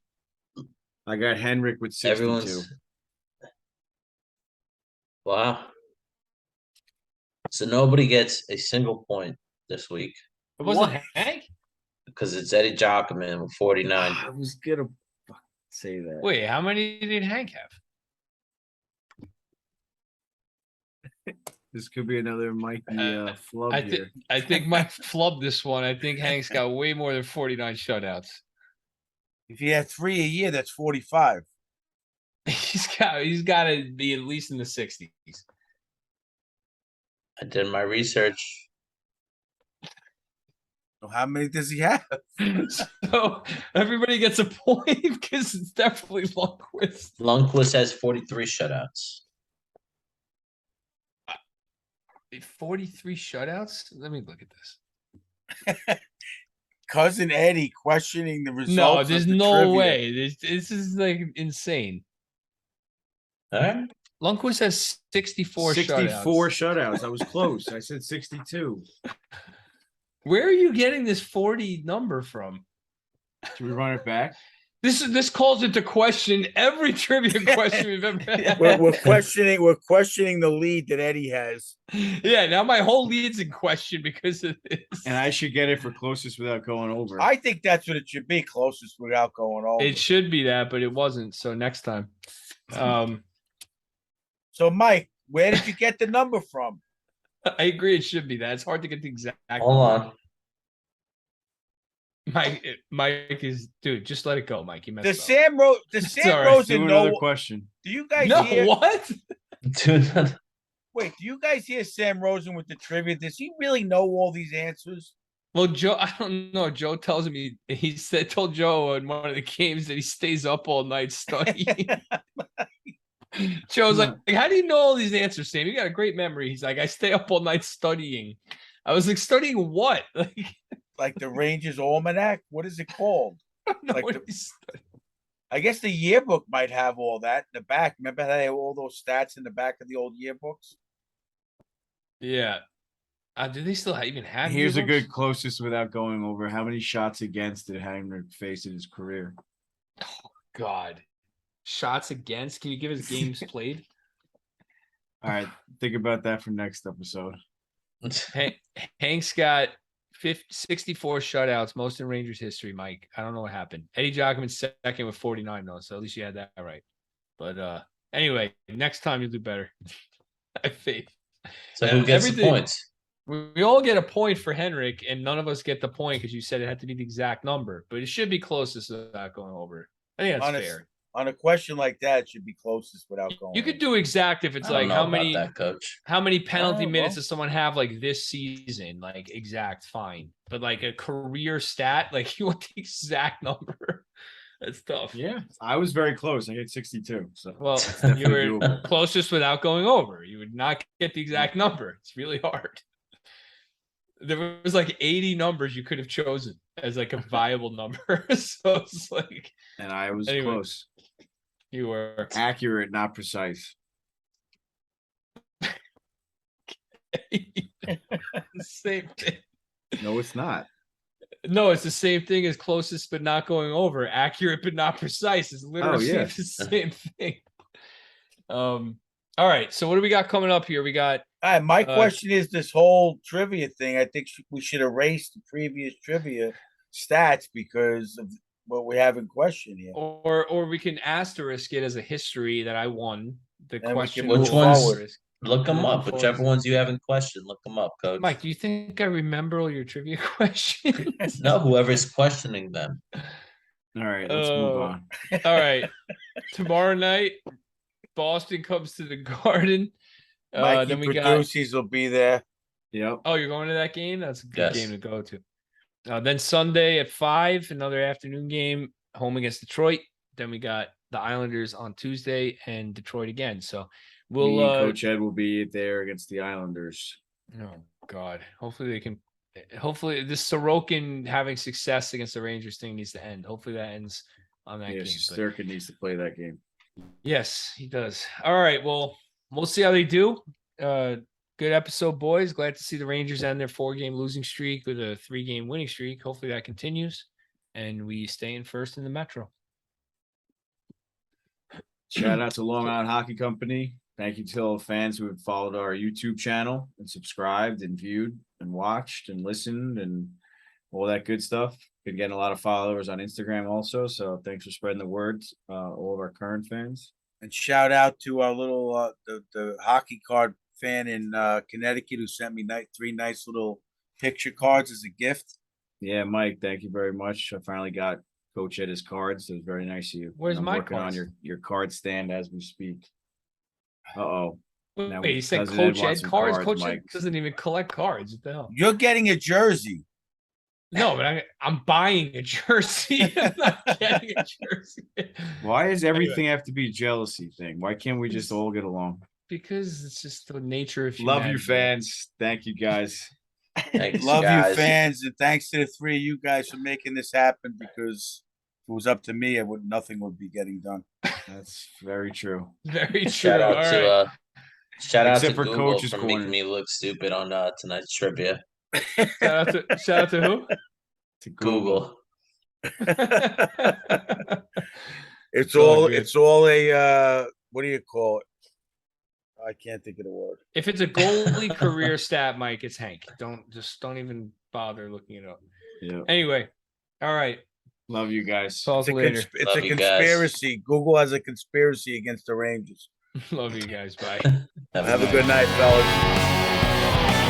Oh, I got Henrik with 62. Everyone's wow. So nobody gets a single point this week It wasn't Hank? because it's Eddie Jockman with 49. I was gonna say that. Wait, how many did Hank have? This could be another Mikey flub here. I think Mike flubbed this one. I think Hank's got way more than 49 shutouts. If you had 3 a year, that's 45. He's got to be at least in the 60s. I did my research. So how many does he have? So everybody gets a point because it's definitely Lundqvist. Lundqvist has 43 shutouts. 43 shutouts? Let me look at this. Cousin Eddie questioning the results. No, there's of the no trivia. way. This is like insane. All right. Lundqvist has 64 64 shutouts. shutouts. I was close. I said 62. Where are you getting this 40 number from? Should we run it back? This calls into question every trivia question we've ever had. We're questioning the lead that Eddie has. Yeah, now my whole lead's in question because of this. And I should get it for closest without going over. I think that's what it should be, closest without going over. It should be that, but it wasn't. So next time. So, Mike, where did you get the number from? I agree. It should be that. It's hard to get the exact. Hold on. Mike is dude. Just let it go, Mike. You messed Does up. Sam all right. Rosen Do know? another question. Do you guys No, hear? what? Dude, Wait, do you guys hear Sam Rosen with the trivia? Does he really know all these answers? Well, Joe, I don't know. Joe tells me told Joe in one of the games that he stays up all night studying. Joe's like, how do you know all these answers, Sam? You got a great memory. He's like, I stay up all night studying. I was like, studying what? Like the Rangers Almanac? What is it called? I don't know Like what the- he's studying. I guess the yearbook might have all that in the back. Remember how they have all those stats in the back of the old yearbooks? Yeah. Do they still even have? Here's a yearbooks? good closest without going over. How many shots against did Hagner face in his career? God. Shots against? Can you give us games played? All right, think about that for next episode. Hank's got 64 shutouts, most in Rangers history, Mike. I don't know what happened. Eddie Jockman's second with 49, though, so at least you had that right. But anyway, next time you'll do better. I have faith. so who gets the Everything- points? We all get a point for Henrik, and none of us get the point because you said it had to be the exact number, but it should be closest without going over. I think that's Honest- fair. On a question like that, it should be closest without going. You could do exact if it's I don't like know how about many that, coach. penalty Oh, minutes well. does someone have like this season? Like exact, fine. But like a career stat, like you want the exact number. That's tough. Yeah, I was very close. I hit 62. So Well, it's you definitely were doable. closest without going over. You would not get the exact number. It's really hard. There was like 80 numbers you could have chosen as like a viable number. So it's like And I was Anyway. close. you were Accurate, not precise. same thing. No, it's not. No, it's the same thing as closest but not going over. Accurate but not precise is literally yeah. the same thing. All right. So what do we got coming up here? We got All right, my Uh, question is this whole trivia thing. I think we should erase the previous trivia stats because of what we have in question here. or we can asterisk it as a history that I won. The And we can question move will forward. asterisk. Look them Move up. forward. Whichever ones you have in question, look them up, coach. Mike, do you think I remember all your trivia questions? No, whoever's questioning them. All right, let's move Oh. on. All right. Tomorrow night, Boston comes to the Garden. Mikey Then we got. Produces will be there. Yep. Oh, you're going to that game? That's a good Yes. game to go to. Then Sunday at 5, another afternoon game, home against Detroit. Then we got the Islanders on Tuesday and Detroit again. So we'll. Me and Coach Ed will be there against the Islanders. Oh God! Hopefully they can. Hopefully this Sorokin having success against the Rangers thing needs to end. Hopefully that ends on that Yeah, game. but- Sturkin needs to play that game. Yes, he does. All right. Well, we'll see how they do. Good episode, boys. Glad to see the Rangers end their 4-game losing streak with a 3-game winning streak. Hopefully that continues, and we stay in first in the Metro. Shout out to Long Island Hockey Company. Thank you to all the fans who have followed our YouTube channel and subscribed and viewed and watched and listened and all that good stuff. Been getting a lot of followers on Instagram also. So thanks for spreading the word, all of our current fans. And shout out to our little the hockey card fan in Connecticut who sent me 3 nice little picture cards as a gift. Yeah, Mike, thank you very much. I finally got Coach Ed his cards. It was very nice of you. Where's I'm my working cards? on your card stand as we speak. Uh-oh. Now Wait, you said Cousin Coach wants Ed some cards? Coach Ed Mike. doesn't even collect cards. What the hell? You're getting a jersey. No, but I'm buying a jersey. I'm not getting a jersey. Why does everything have to be a jealousy thing? Why can't we just all get along? Because it's just the nature of Love you, humanity. fans. Thank you, guys. Thanks, Love guys. you, fans, and thanks to the 3 of you guys for making this happen. Because if it was up to me, nothing would be getting done. That's very true. Very true. Shout out All to right. shout out to Except for Google Coach's for Corner. making me look stupid on tonight's trivia. Shout out to who? To Google. It's all all good. it's all a what do you call it? I can't think of the word. If it's a goalie career stat, Mike, it's Hank. Don't even bother looking it up. Yeah. Anyway, all right. Love you guys. Talk later. It's Love a you guys. conspiracy. Google has a conspiracy against the Rangers. Love you guys. Bye. Have a good night, fellas.